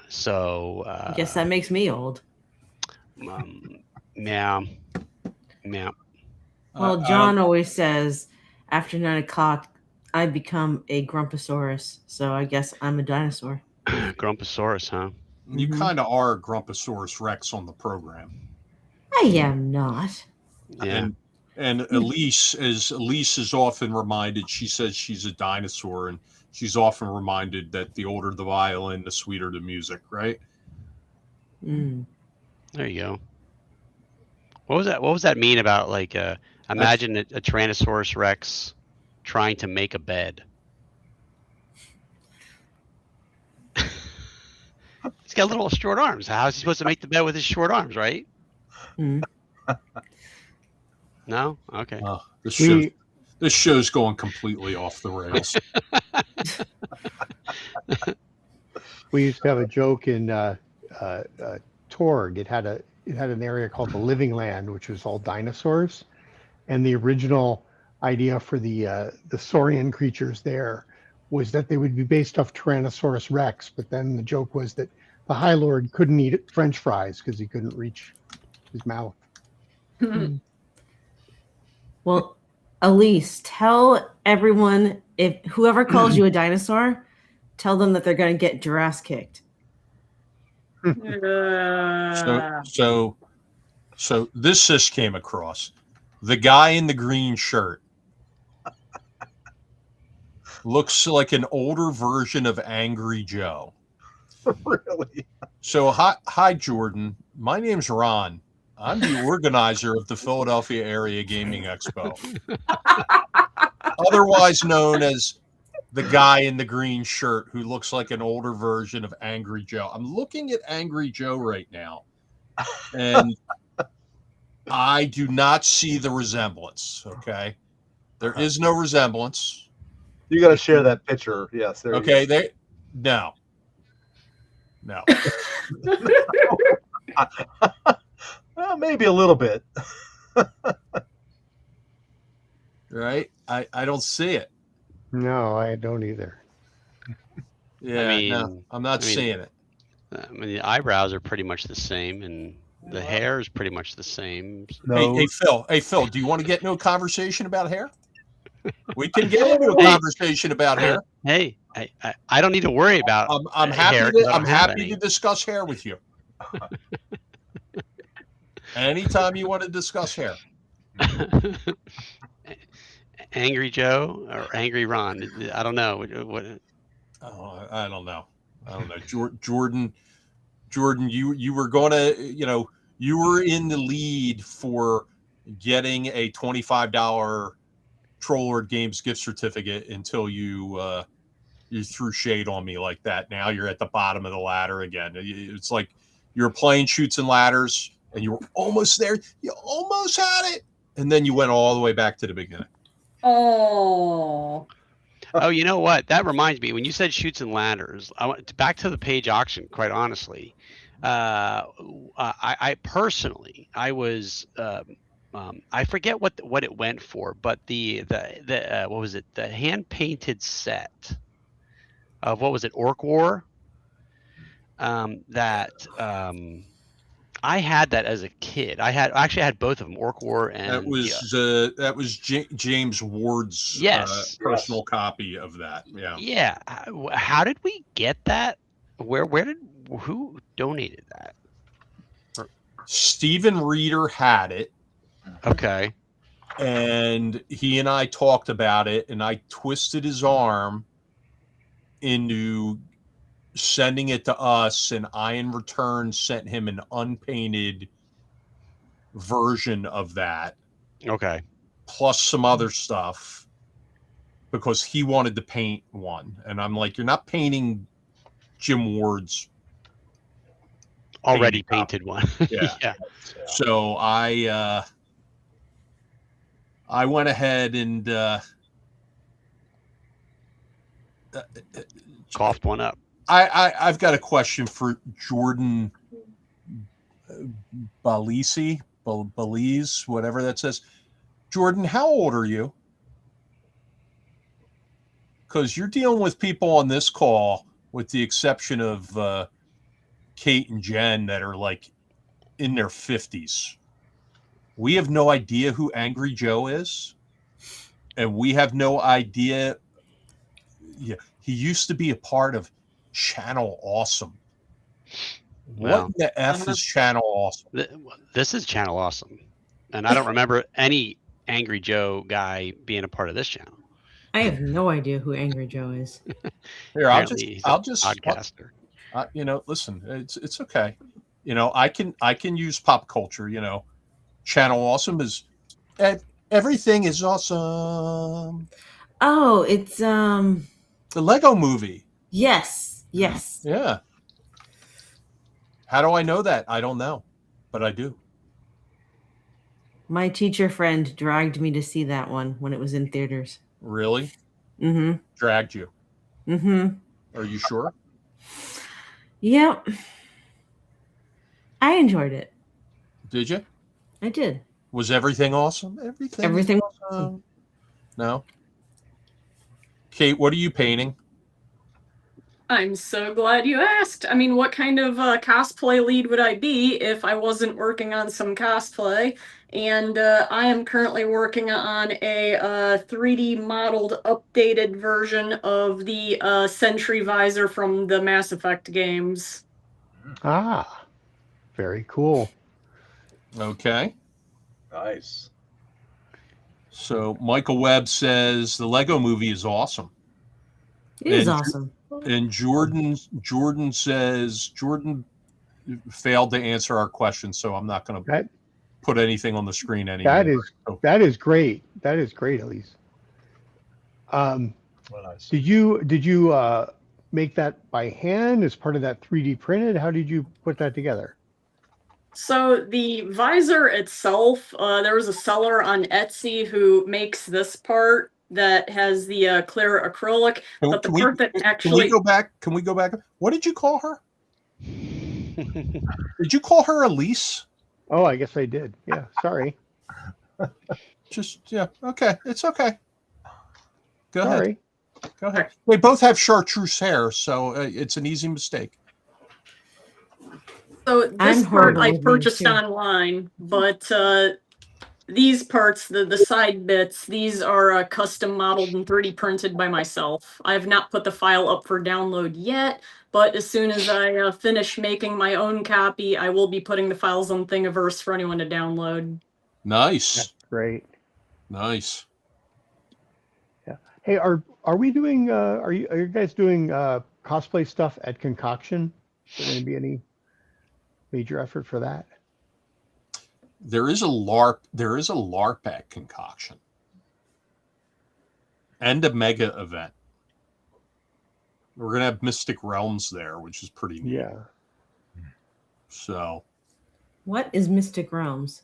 So I guess that makes me old. Yeah. Well, John always says after 9 o'clock, I become a Grumposaurus. So I guess I'm a dinosaur. Grumposaurus, huh? You kind of are Grumposaurus Rex on the program. I am not. Yeah. And Elise is often reminded, she says she's a dinosaur, and she's often reminded that the older the violin, the sweeter the music, right? Mm. There you go. What was that mean about, like, imagine a Tyrannosaurus Rex trying to make a bed? He's got little short arms. How is he supposed to make the bed with his short arms, right? Mm. No? Okay. This show's going completely off the rails. We used to have a joke in Torg. It had an area called the Living Land, which was all dinosaurs, and the original idea for the saurian creatures there was that they would be based off Tyrannosaurus Rex. But then the joke was that the High Lord couldn't eat French fries because he couldn't reach his mouth. Mm. Well, Elise, tell everyone, if whoever calls you a dinosaur, tell them that they're going to get your ass kicked. So this just came across. The guy in the green shirt looks like an older version of Angry Joe. Really? So hi Jordan. My name's Ron. I'm the organizer of the Philadelphia Area Gaming Expo, otherwise known as the guy in the green shirt who looks like an older version of Angry Joe. I'm looking at Angry Joe right now, and I do not see the resemblance. Okay, there is no resemblance. You got to share that picture. Yes. There Okay, no. Well, maybe a little bit. Right? I don't see it. No, I don't either. Yeah, no, I'm not seeing it. I mean, the eyebrows are pretty much the same, and The hair is pretty much the same. No. Hey, Phil, do you want to get into a conversation about hair? We can get into a conversation about hair. Hey, I don't need to worry about I'm happy hair. I'm happy to discuss hair with you. Anytime you want to discuss hair. Angry Joe or Angry Ron? I don't know. What? Oh, I don't know. Jordan, you were going to, you were in the lead for getting a $25 Trollord Games gift certificate until you threw shade on me like that. Now you're at the bottom of the ladder again. It's like you're playing Chutes and Ladders and you were almost there. You almost had it. And then you went all the way back to the beginning. Oh, you know what? That reminds me. When you said Chutes and Ladders, I went back to the page auction. Quite honestly, I personally, I was, I forget what it went for, but the what was it? The hand painted set of what was it? Orc War. I had that as a kid. I actually had both of them, Orc War and that was James Ward's personal copy of that. Yeah. Yeah. How did we get that? Who donated that? Stephen Reeder had it. Okay. And he and I talked about it, and I twisted his arm into sending it to us, and I in return sent him an unpainted version of that. Okay. Plus some other stuff because he wanted to paint one. And I'm like, you're not painting Jim Ward's already painted one. Yeah. Yeah. So I went ahead and coughed one up. I've got a question for Jordan Belize, whatever that says. Jordan, how old are you? Because you're dealing with people on this call, with the exception of Kate and Jen, that are like in their 50s. We have no idea who Angry Joe is. And we have no idea. Yeah, he used to be a part of Channel Awesome. Well, what in the F is Channel Awesome? This is Channel Awesome. And I don't remember any Angry Joe guy being a part of this channel. I have no idea who Angry Joe is. Here, I'll just podcaster. Listen, it's okay. I can use pop culture. Channel Awesome is everything is awesome. Oh, it's the Lego Movie. Yes. Yeah. How do I know that? I don't know, but I do. My teacher friend dragged me to see that one when it was in theaters. Really? Mm-hmm. Dragged you? Mm-hmm. Are you sure? Yep. I enjoyed it. Did you? I did. Was everything awesome? Everything awesome. No? Kate, what are you painting? I'm so glad you asked. I mean, what kind of cosplay lead would I be if I wasn't working on some cosplay? And I am currently working on a 3D modeled, updated version of the Sentry Visor from the Mass Effect games. Ah, very cool. Okay. Nice. So Michael Webb says the Lego Movie is awesome. It is awesome. And Jordan says Jordan failed to answer our question, so I'm not going to put anything on the screen anymore. That is great. That is great, Elise. Nice. Did you make that by hand as part of that 3D printed? How did you put that together? So the visor itself, there was a seller on Etsy who makes this part that has the clear acrylic, but the part that actually... Can we go back? What did you call her? Did you call her Elise? Oh, I guess I did. Yeah, sorry. Okay. It's okay. Go ahead. Go ahead. They both have chartreuse hair, so it's an easy mistake. So this I'm part horrible I with names, purchased too. online, but these parts, the side bits, these are custom modeled and 3D printed by myself. I have not put the file up for download yet, but as soon as I finish making my own copy, I will be putting the files on Thingiverse for anyone to download. Nice. That's great. Nice. Yeah. Hey, are we doing? Are you guys doing cosplay stuff at Concoction? Is there going to be any major effort for that? There is a LARP. There is a LARP at Concoction and a mega event. We're gonna have Mystic Realms there, which is pretty neat. Yeah. So What is Mystic Realms?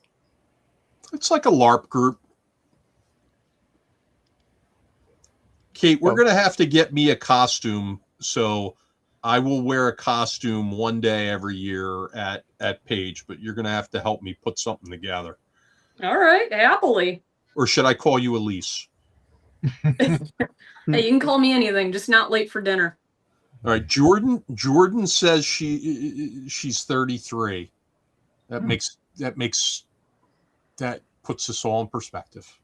it's like a LARP group. Kate, we're gonna have to get me a costume, so I will wear a costume one day every year at Page, but you're gonna have to help me put something together. All right, happily. Or should I call you Elise? Hey, you can call me anything, just not late for dinner. All right, Jordan says she's 33. That puts us all in perspective.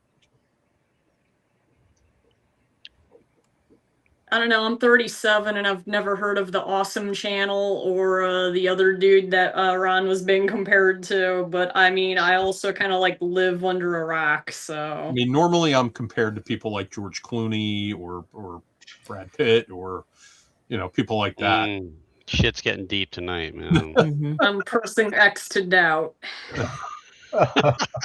I don't know, I'm 37 and I've never heard of the Awesome Channel or the other dude that Ron was being compared to, but I mean, I also kind of like live under a rock, so. I mean, normally I'm compared to people like George Clooney or Brad Pitt or, people like that. Shit's getting deep tonight, man. I'm pressing X to doubt.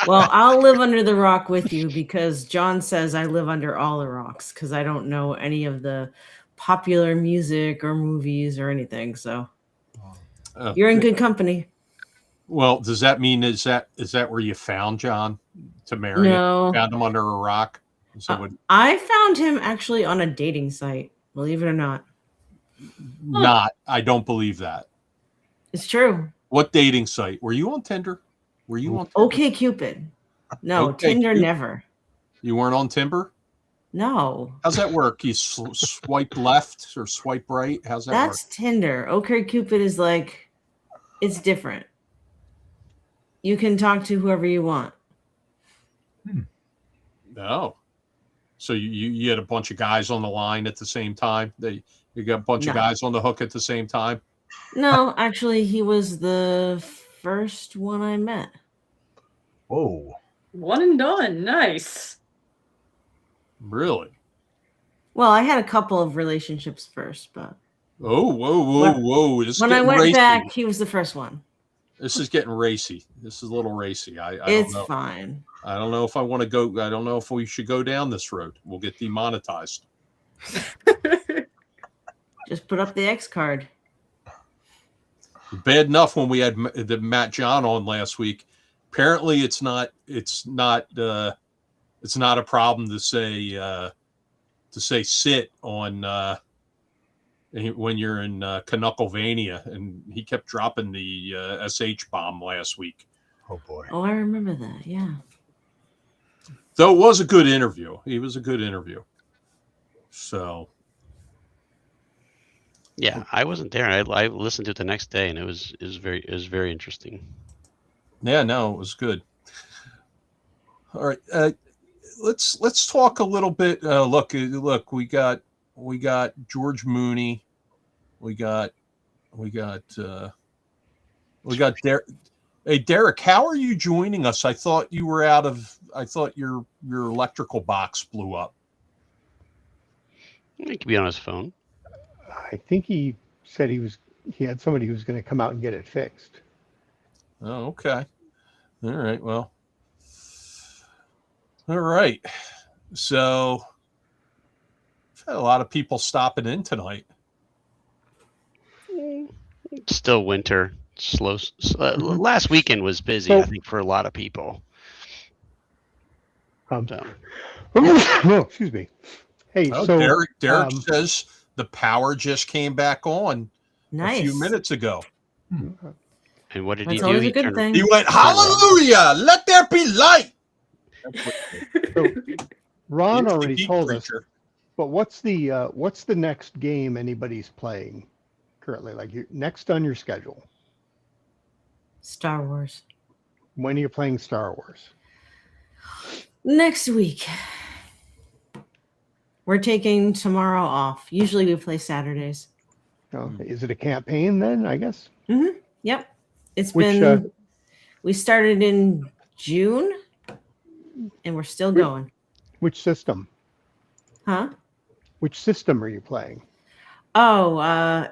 Well, I'll live under the rock with you because John says I live under all the rocks because I don't know any of the popular music or movies or anything. So you're in good company. Well, does that mean is that where you found John to marry? No. Found him under a rock? I found him actually on a dating site, believe it or not. I don't believe that. It's true. What dating site? Were you on Tinder? Were you on Tinder? Okay, Cupid. No, Tinder never. You weren't on Tinder? No. How's that work? You swipe left or swipe right? How's that That's work? Tinder. Okay, Cupid is like, it's different. You can talk to whoever you want. No. So you had a bunch of guys on the line at the same time? You got a bunch of guys on the hook at the same time? No, actually, he was the first one I met. Whoa. One and done. Nice. Really? Well, I had a couple of relationships first, but. Oh, whoa. When I went back, he was the first one. This is getting racy. This is a little racy. I it's don't know. Fine. I don't know if I want to go. I don't know if we should go down this road. We'll get demonetized. Just put up the X card. Bad enough when we had the Matt John on last week. Apparently, it's not a problem to say sit on when you're in Canucklevania, and he kept dropping the SH bomb last week. Oh boy. Oh, I remember that. Yeah. Though it was a good interview. He was a good interview. So. Yeah, I wasn't there. I listened to it the next day, and it was very interesting. Yeah, no, it was good. All right, let's talk a little bit. Look, we got George Mooney, we got Derek. Hey, Derek, how are you joining us? I thought your electrical box blew up. He could be on his phone. I think he said he had somebody who was going to come out and get it fixed. Oh, okay. All right. Well, all right. So we've had a lot of people stopping in tonight. Still winter. Slow. Last weekend was busy, I think, for a lot of people. Oh, excuse me. Hey, Derek says the power just came back on a few minutes ago. And what did That's he do? always a good thing. He went, "Hallelujah! Let there be light." So Ron already told us, but what's the next game anybody's playing currently? Like next on your schedule? Star Wars. When are you playing Star Wars? Next week. We're taking tomorrow off. Usually we play Saturdays. Okay. Is it a campaign then, I guess? Mm-hmm. Yep. It's Which, been, we started in June and we're still going. Which system? Huh? Which system are you playing? Oh,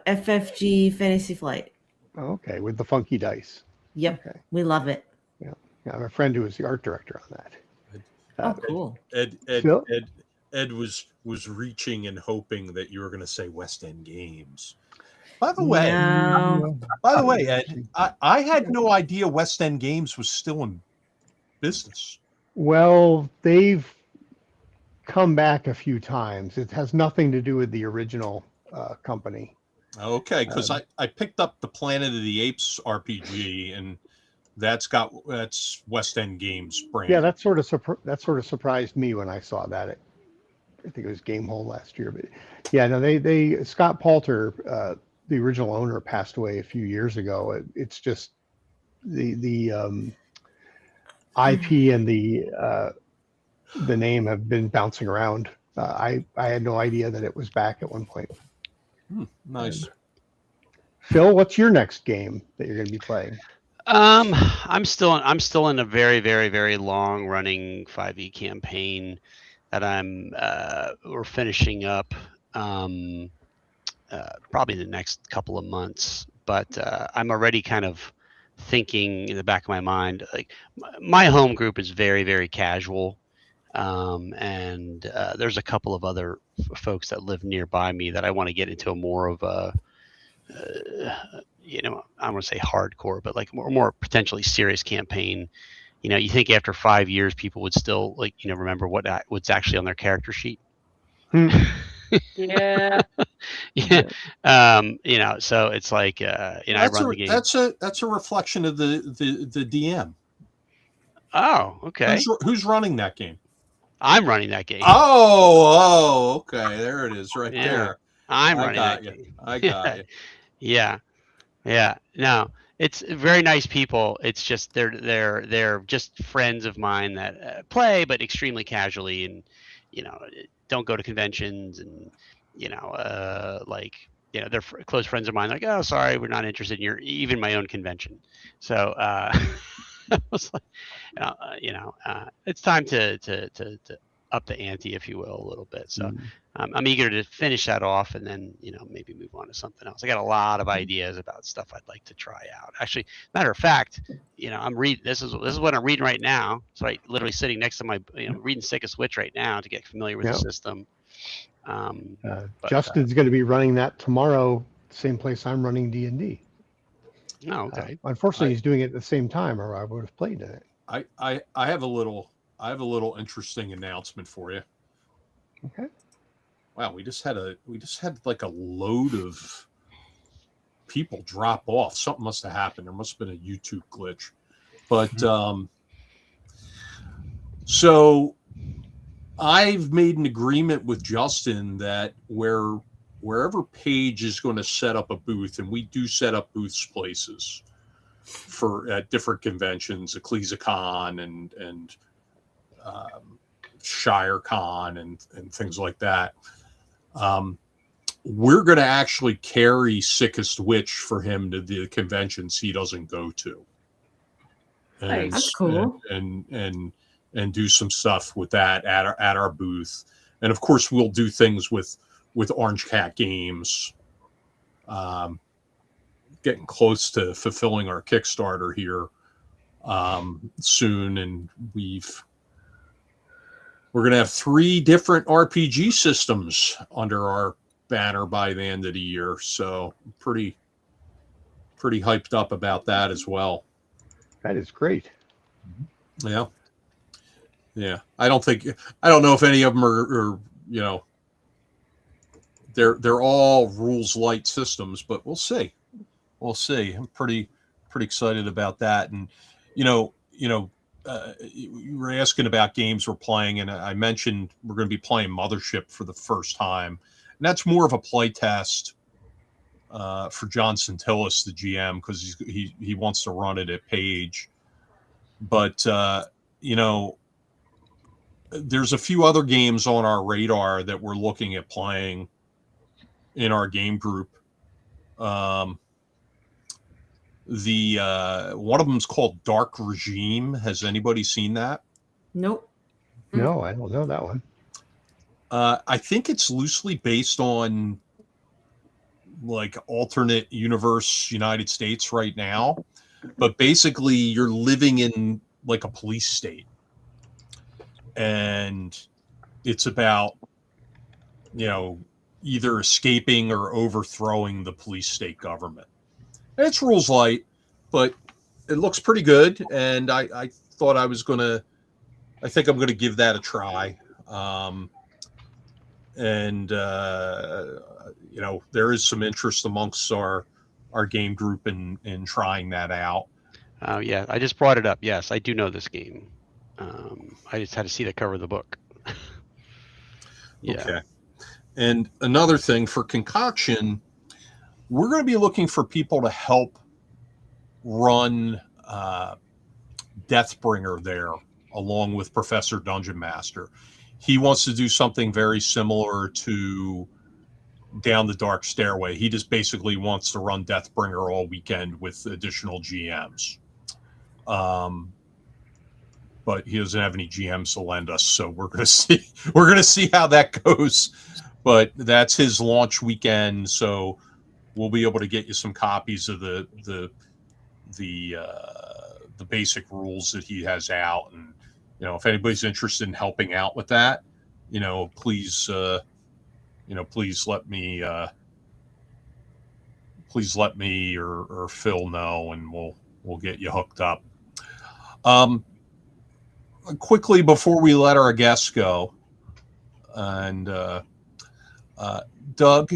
FFG Fantasy Flight. Okay, with the funky dice. Yep. Okay. We love it. Yeah. I have a friend who was the art director on that. Oh, cool. Ed was reaching and hoping that you were going to say West End Games. By the way, Ed, I had no idea West End Games was still in business. Well, they've come back a few times. It has nothing to do with the original company. Okay, because I picked up the Planet of the Apes RPG, and that's West End Games brand. Yeah, that sort of surprised me when I saw that. I think it was Gamehole last year, but yeah, no, they Scott Palter, the original owner, passed away a few years ago. It's just the IP and the name have been bouncing around. I had no idea that it was back at one point. Nice. Phil, what's your next game that you're going to be playing? I'm still in a very, very, very long running 5e campaign that we're finishing up probably in the next couple of months. But I'm already kind of thinking in the back of my mind, like my home group is very, very casual. And there's a couple of other folks that live nearby me that I want to get into a more of a, I don't want to say hardcore, but like more potentially serious campaign. You think after 5 years, people would still remember what's actually on their character sheet. Yeah. Yeah. So it's like, I run the game. That's a reflection of the DM. Oh, okay. Who's running that game? I'm running that game. Oh, okay. There it is, right there. I'm running that game. I got you. Yeah. No, it's very nice people. It's just they're just friends of mine that play, but extremely casually, and don't go to conventions, and they're close friends of mine. Like, oh, sorry, we're not interested in even my own convention. So I was like, it's time to up the ante, if you will, a little bit. So I'm eager to finish that off, and then maybe move on to something else. I got a lot of ideas about stuff I'd like to try out. Actually, matter of fact, I'm reading. This is what I'm reading right now. So I literally sitting next to my reading Sick of Switch right now to get familiar with the system. Justin's going to be running that tomorrow, same place I'm running D&D. Oh, okay. Unfortunately, he's doing it at the same time, or I would have played in it. I have a little interesting announcement for you. Okay. Wow, we just had like a load of people drop off. Something must have happened. There must have been a YouTube glitch. But so I've made an agreement with Justin that wherever Paige is going to set up a booth, and we do set up booths places at different conventions, EcclesiaCon and ShireCon and things like that. We're going to actually carry Sickest Witch for him to the conventions he doesn't go to. And, that's cool. And do some stuff with that at our booth. And of course, we'll do things with Orange Cat Games. Getting close to fulfilling our Kickstarter here soon, and we're going to have 3 different RPG systems under our banner by the end of the year. So pretty hyped up about that as well. That is great. Yeah. I don't know if any of them are they're all rules light systems, but we'll see. I'm pretty excited about that. And you were asking about games we're playing, and I mentioned we're going to be playing Mothership for the first time, and that's more of a play test for John Centillis, the GM, because he wants to run it at Page. But you know, there's a few other games on our radar that we're looking at playing in our game group. The one of them is called Dark Regime. Has anybody seen that? Nope. No, I don't know that one. I think it's loosely based on like alternate universe United States right now, but basically you're living in like a police state, and it's about, you know, either escaping or overthrowing the police state government. And it's rules light, but it looks pretty good, and I thought I think I'm gonna give that a try. You know, there is some interest amongst our game group in trying that out. Yeah, I just brought it up. Yes, I do know this game. I just had to see the cover of the book. Yeah. Okay. And another thing for Concoction, we're going to be looking for people to help run Deathbringer there, along with Professor Dungeon Master. He wants to do something very similar to Down the Dark Stairway. He just basically wants to run Deathbringer all weekend with additional GMs. But he doesn't have any GMs to lend us, so we're gonna see how that goes. But that's his launch weekend, so we'll be able to get you some copies of the basic rules that he has out. And you know, if anybody's interested in helping out with that, you know, please let me or Phil know, and we'll get you hooked up. Quickly before we let our guests go, and Doug,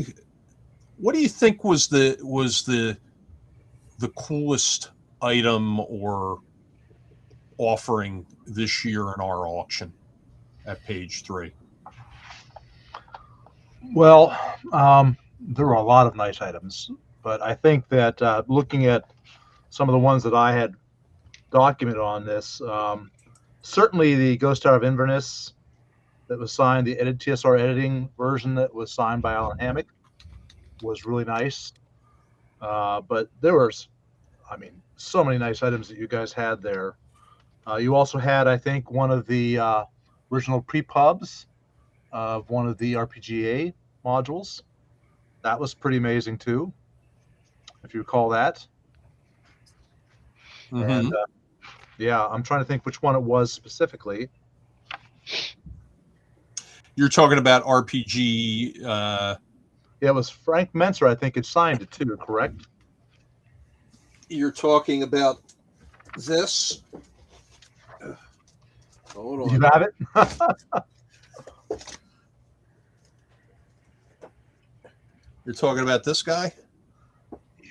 what do you think was the coolest item or offering this year in our auction at Page 3? Well, there were a lot of nice items, but I think that looking at some of the ones that I had documented on this, certainly the Ghost Tower of Inverness that was signed, the TSR editing version that was signed by Alan Hammock, was really nice. But there was, I mean, so many nice items that you guys had there. You also had, I think, one of the original pre-pubs of one of the RPGA modules. That was pretty amazing too, if you recall that. Mm-hmm. And yeah, I'm trying to think which one it was specifically. You're talking about RPG. Yeah, it was Frank Menser, I think, had signed it too, correct? You're talking about this. Hold on. You have it? You're talking about this guy?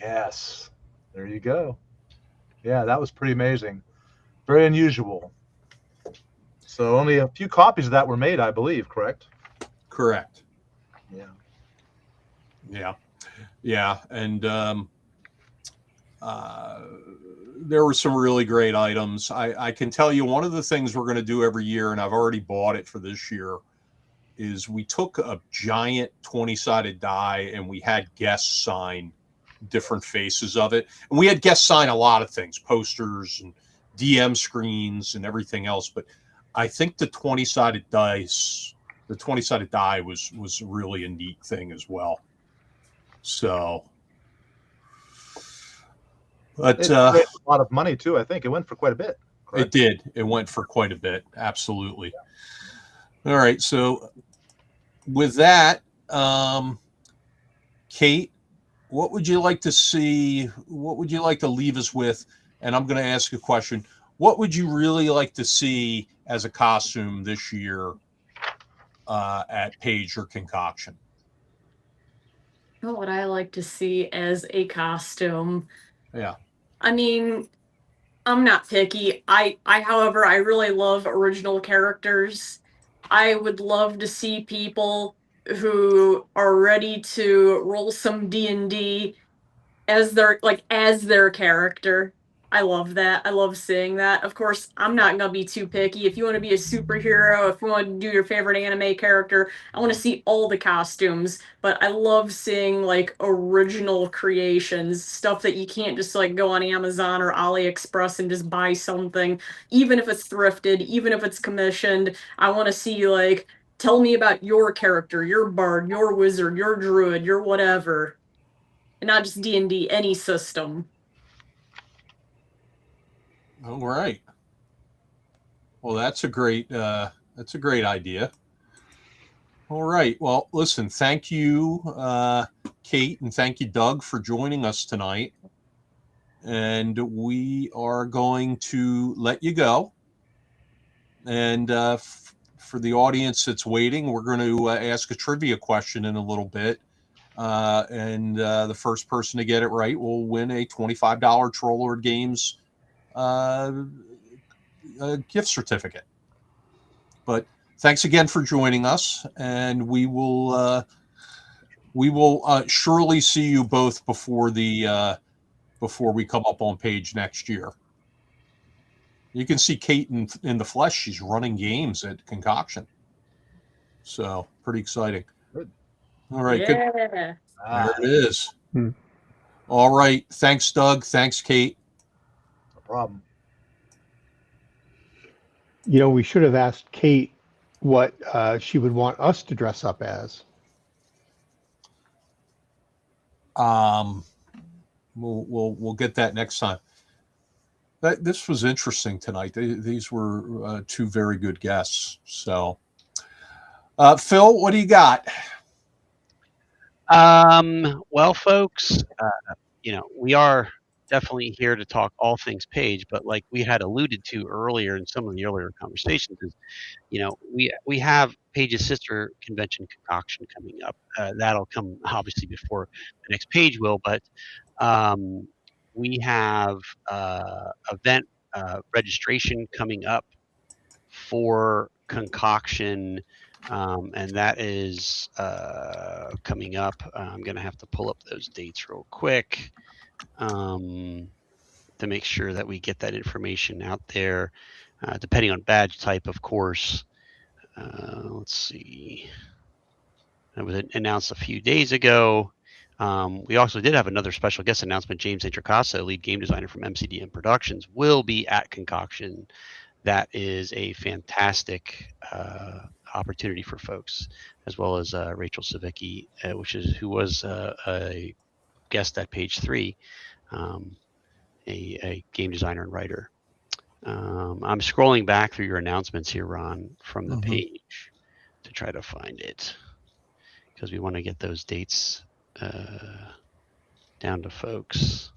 Yes. There you go. Yeah, that was pretty amazing. Very unusual. So only a few copies of that were made, I believe, correct? Correct. Yeah. Yeah. Yeah. And there were some really great items. I can tell you one of the things we're going to do every year, and I've already bought it for this year, is we took a giant 20-sided die and we had guests sign different faces of it. And we had guests sign a lot of things, posters and DM screens and everything else. But I think the 20-sided die was really a neat thing as well. So, but it raised a lot of money too. I think it went for quite a bit. Correct? It did. It went for quite a bit. Absolutely. Yeah. All right. So with that, Kate, what would you like to see? What would you like to leave us with? And I'm going to ask a question. What would you really like to see as a costume this year at Page or Concoction? What would I like to see as a costume? Yeah. I mean, I'm not picky. However, I really love original characters. I would love to see people who are ready to roll some D&D as their character. I love that. I love seeing that. Of course, I'm not gonna be too picky. If you want to be a superhero, if you want to do your favorite anime character, I want to see all the costumes. But I love seeing like original creations, stuff that you can't just like go on Amazon or AliExpress and just buy something, even if it's thrifted, even if it's commissioned. I want to see like, tell me about your character, your bard, your wizard, your druid, your whatever. And not just D&D, any system. All right. Well, that's a great idea. All right. Well, listen, thank you, Kate, and thank you, Doug, for joining us tonight. And we are going to let you go. And for the audience that's waiting, we're going to ask a trivia question in a little bit. And the first person to get it right will win a $25 Trollord Games gift certificate. But thanks again for joining us, and we will surely see you both before we come up on page next year. You can see Kate in the flesh. She's running games at Concoction, so pretty exciting. Good. All right, yeah. good. There it is. All right, thanks, Doug. Thanks, Kate. No problem. You know, we should have asked Kate what she would want us to dress up as. We'll get that next time. This was interesting tonight. These were two very good guests. So, Phil, what do you got? Well, folks, we are definitely here to talk all things Page, but like we had alluded to earlier in some of the earlier conversations, is we have Page's sister convention Concoction coming up. That'll come obviously before the next Page will, but we have event registration coming up for Concoction, and that is coming up. I'm going to have to pull up those dates real quick to make sure that we get that information out there, depending on badge type, of course. Let's see. That was announced a few days ago. We also did have another special guest announcement. James Introcaso, lead game designer from MCDM Productions, will be at Concoction. That is a fantastic opportunity for folks, as well as Rachel Savicki, who was a guest at Page 3, a game designer and writer. I'm scrolling back through your announcements here, Ron, from the page to try to find it, because we want to get those dates down to folks.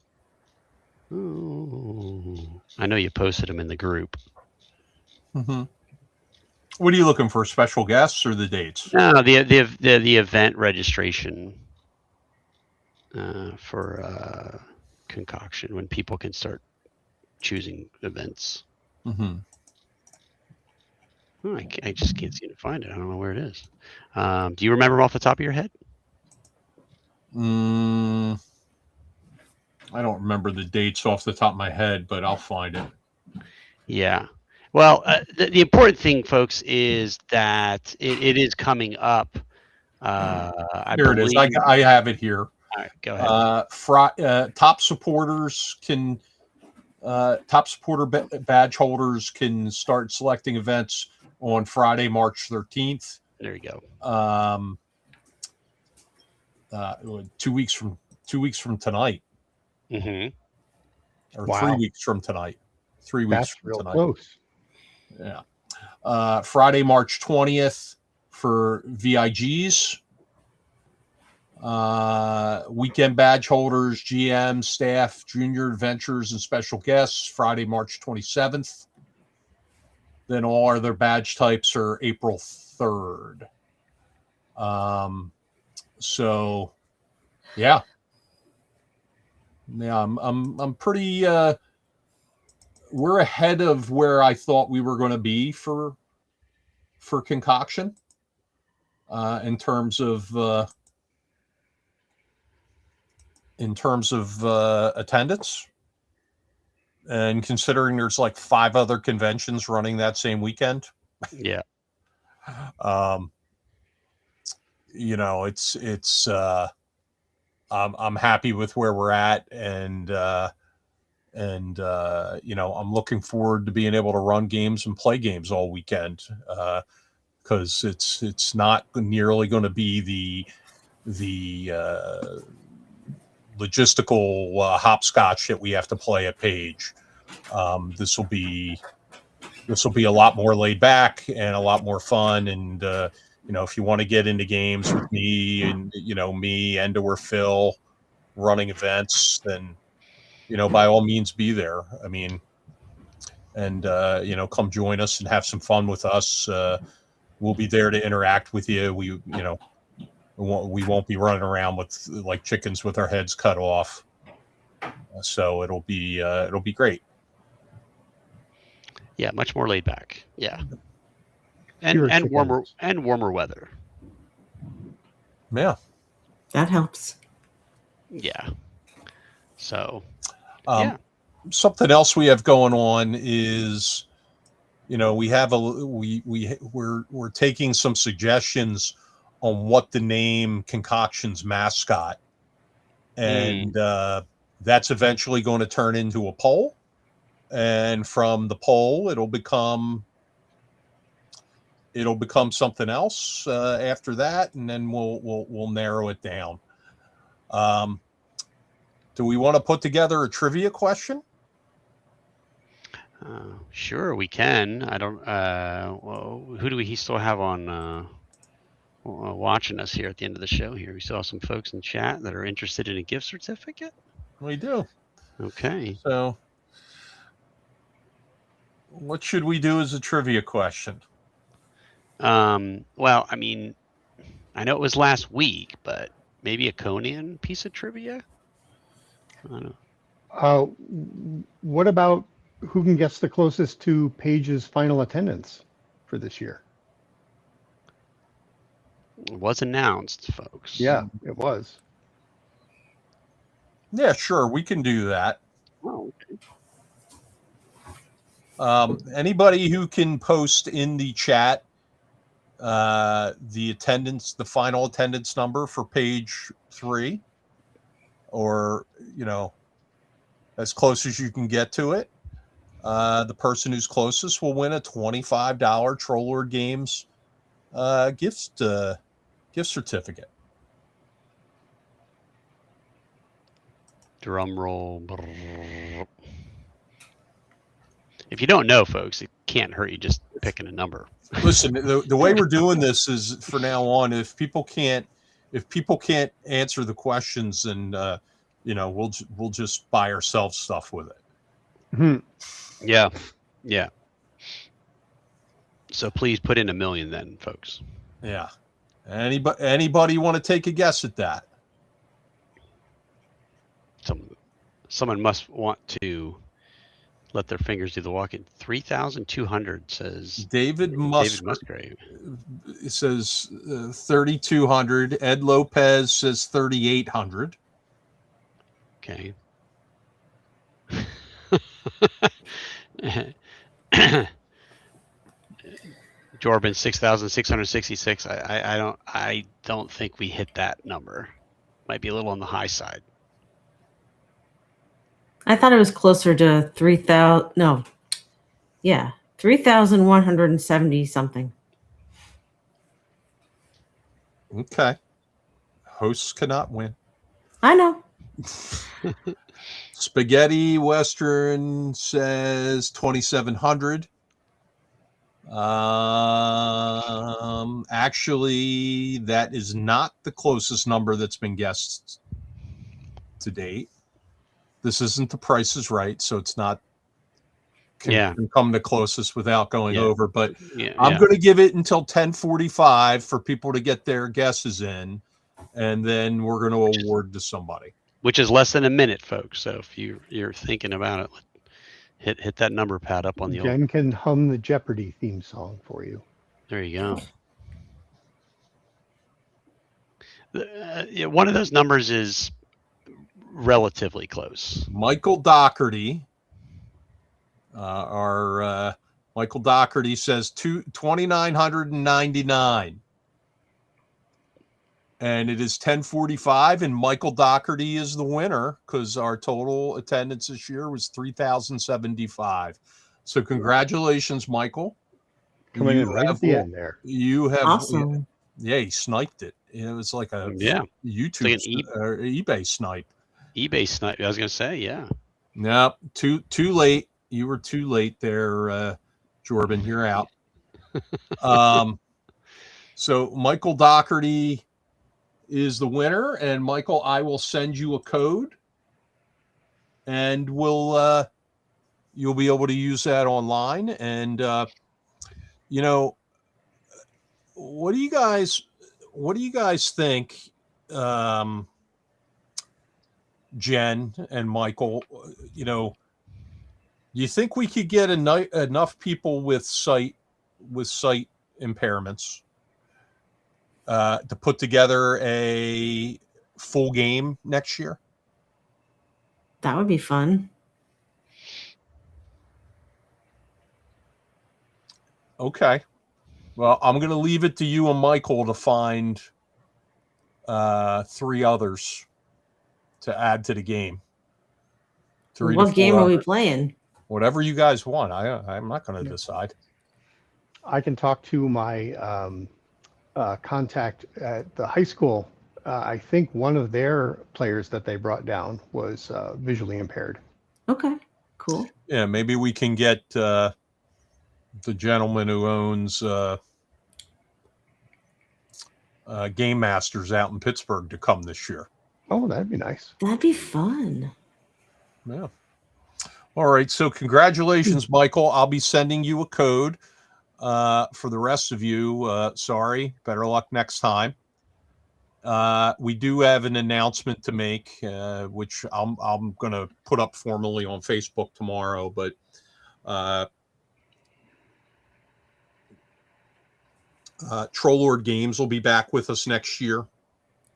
Ooh, I know you posted them in the group. What are you looking for? Special guests or the dates? No, the event registration for Concoction, when people can start choosing events. Oh, I just can't seem to find it. I don't know where it is. Do you remember off the top of your head? I don't remember the dates off the top of my head, but I'll find it. Yeah. Well, the important thing, folks, is that it is coming up. Here it is. I have it here. All right, go ahead. Top supporter badge holders can start selecting events on Friday, March 13th. There you go. 2 weeks from tonight. Or 3 weeks from tonight. 3 weeks That's from real tonight. close. Yeah. Friday, March 20th for VIGs. Weekend badge holders, GM, staff, junior adventurers, and special guests, Friday, March 27th. Then all other badge types are April 3rd. So yeah. Yeah, I'm pretty we're ahead of where I thought we were going to be for Concoction. in terms of attendance, and considering there's like 5 other conventions running that same weekend. Yeah. It's I'm happy with where we're at, and I'm looking forward to being able to run games and play games all weekend, because it's not nearly going to be the logistical hopscotch that we have to play at Page. This will be a lot more laid back and a lot more fun. And if you want to get into games with me and me and or Phil running events, then by all means be there. I mean, and come join us and have some fun with us. We'll be there to interact with you. We won't be running around with like chickens with our heads cut off. So it'll be great. Yeah, much more laid back. Yeah, and warmer weather. Yeah, that helps. Yeah. So, something else we have going on is, we're taking some suggestions on what the name Concoction's mascot, and that's eventually going to turn into a poll, and from the poll it'll become something else after that, and then we'll narrow it down. Do we want to put together a trivia question? Sure, we can. I don't. Who do we still have on watching us here at the end of the show? Here, we still have some folks in chat that are interested in a gift certificate. We do. Okay. So, what should we do as a trivia question? Well, I mean, I know it was last week, but maybe a Conan piece of trivia. I don't know. What about who can guess the closest to Page's final attendance for this year? It was announced, folks. Yeah, it was. Yeah, sure, we can do that. Oh, okay. Anybody who can post in the chat the final attendance number for Page 3, or as close as you can get to it, the person who's closest will win a $25 Trollord Games gift certificate. Drum roll. If you don't know, folks, it can't hurt you just picking a number. Listen, the way we're doing this is, for now on, if people can't answer the questions, and we'll just buy ourselves stuff with it. Mm-hmm. Yeah. So please put in $1 million then, folks. Yeah. Anybody want to take a guess at that? Someone must want to let their fingers do the walking. 3,200 says David Musgrave. It says 3,200. Ed Lopez says 3,800. Okay. Jorban 6,666. I don't think we hit that number. Might be a little on the high side. I thought it was closer to 3,000. No. Yeah. 3,170 something. Okay. Hosts cannot win. I know. Spaghetti Western says 2,700. Actually, that is not the closest number that's been guessed to date. This isn't The Price is Right, so it's not can come the closest without going over. But I'm going to give it until 10:45 for people to get their guesses in, and then we're going to award to somebody. Which is less than a minute, folks. So if you're thinking about it, hit that number pad up on the Jen can hum the Jeopardy theme song for you. There you go. one of those numbers is relatively close. Michael Doherty. Michael Doherty says 2,999. And it is 10:45, and Michael Doherty is the winner because our total attendance this year was 3,075. So congratulations, Michael. Coming in right at the end there. You have Awesome. Yeah, he sniped it. It was like a YouTube like an eBay snipe. eBay snipe. I was going to say, yeah. No, too late. You were too late there, Jordan. You're out. So Michael Doherty is the winner, and Michael, I will send you a code, and you'll be able to use that online. And what do you guys think, Jen and Michael? Do you think we could get enough people with sight impairments to put together a full game next year? That would be fun. Okay. Well, I'm going to leave it to you and Michael to find 3 others to add to the game. What game are we playing? Whatever you guys want. I'm not going to decide. I can talk to my contact at the high school. I think one of their players that they brought down was visually impaired. Okay, cool. Yeah, maybe we can get the gentleman who owns Game Masters out in Pittsburgh to come this year. Oh, that'd be nice. That'd be fun. Yeah. All right. So congratulations, Michael. I'll be sending you a code. For the rest of you, sorry. Better luck next time. We do have an announcement to make, which I'm going to put up formally on Facebook tomorrow. But Trollord Games will be back with us next year.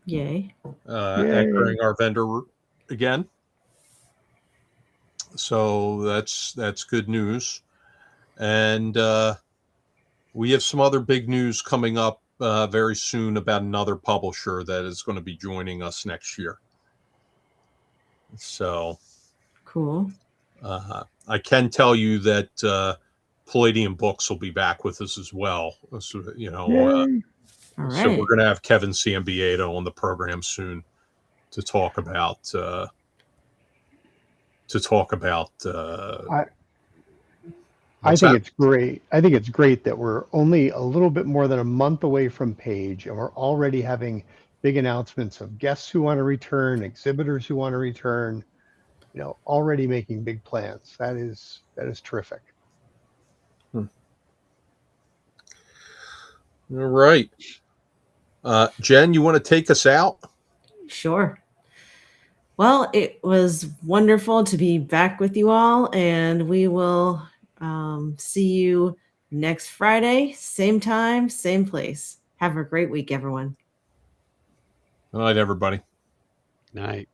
Yay. Entering our vendor again. So that's good news. And we have some other big news coming up very soon about another publisher that is going to be joining us next year. So cool. I can tell you that Palladium Books will be back with us as well. So, All right. So we're going to have Kevin Sambiato on the program soon to talk about. I think it's great. I think it's great that we're only a little bit more than a month away from Page, and we're already having big announcements of guests who want to return, exhibitors who want to return. Already making big plans. That is terrific. All right. Jen, you want to take us out? Sure. Well, it was wonderful to be back with you all, and we will see you next Friday, same time, same place. Have a great week, everyone. Good night, everybody. Night.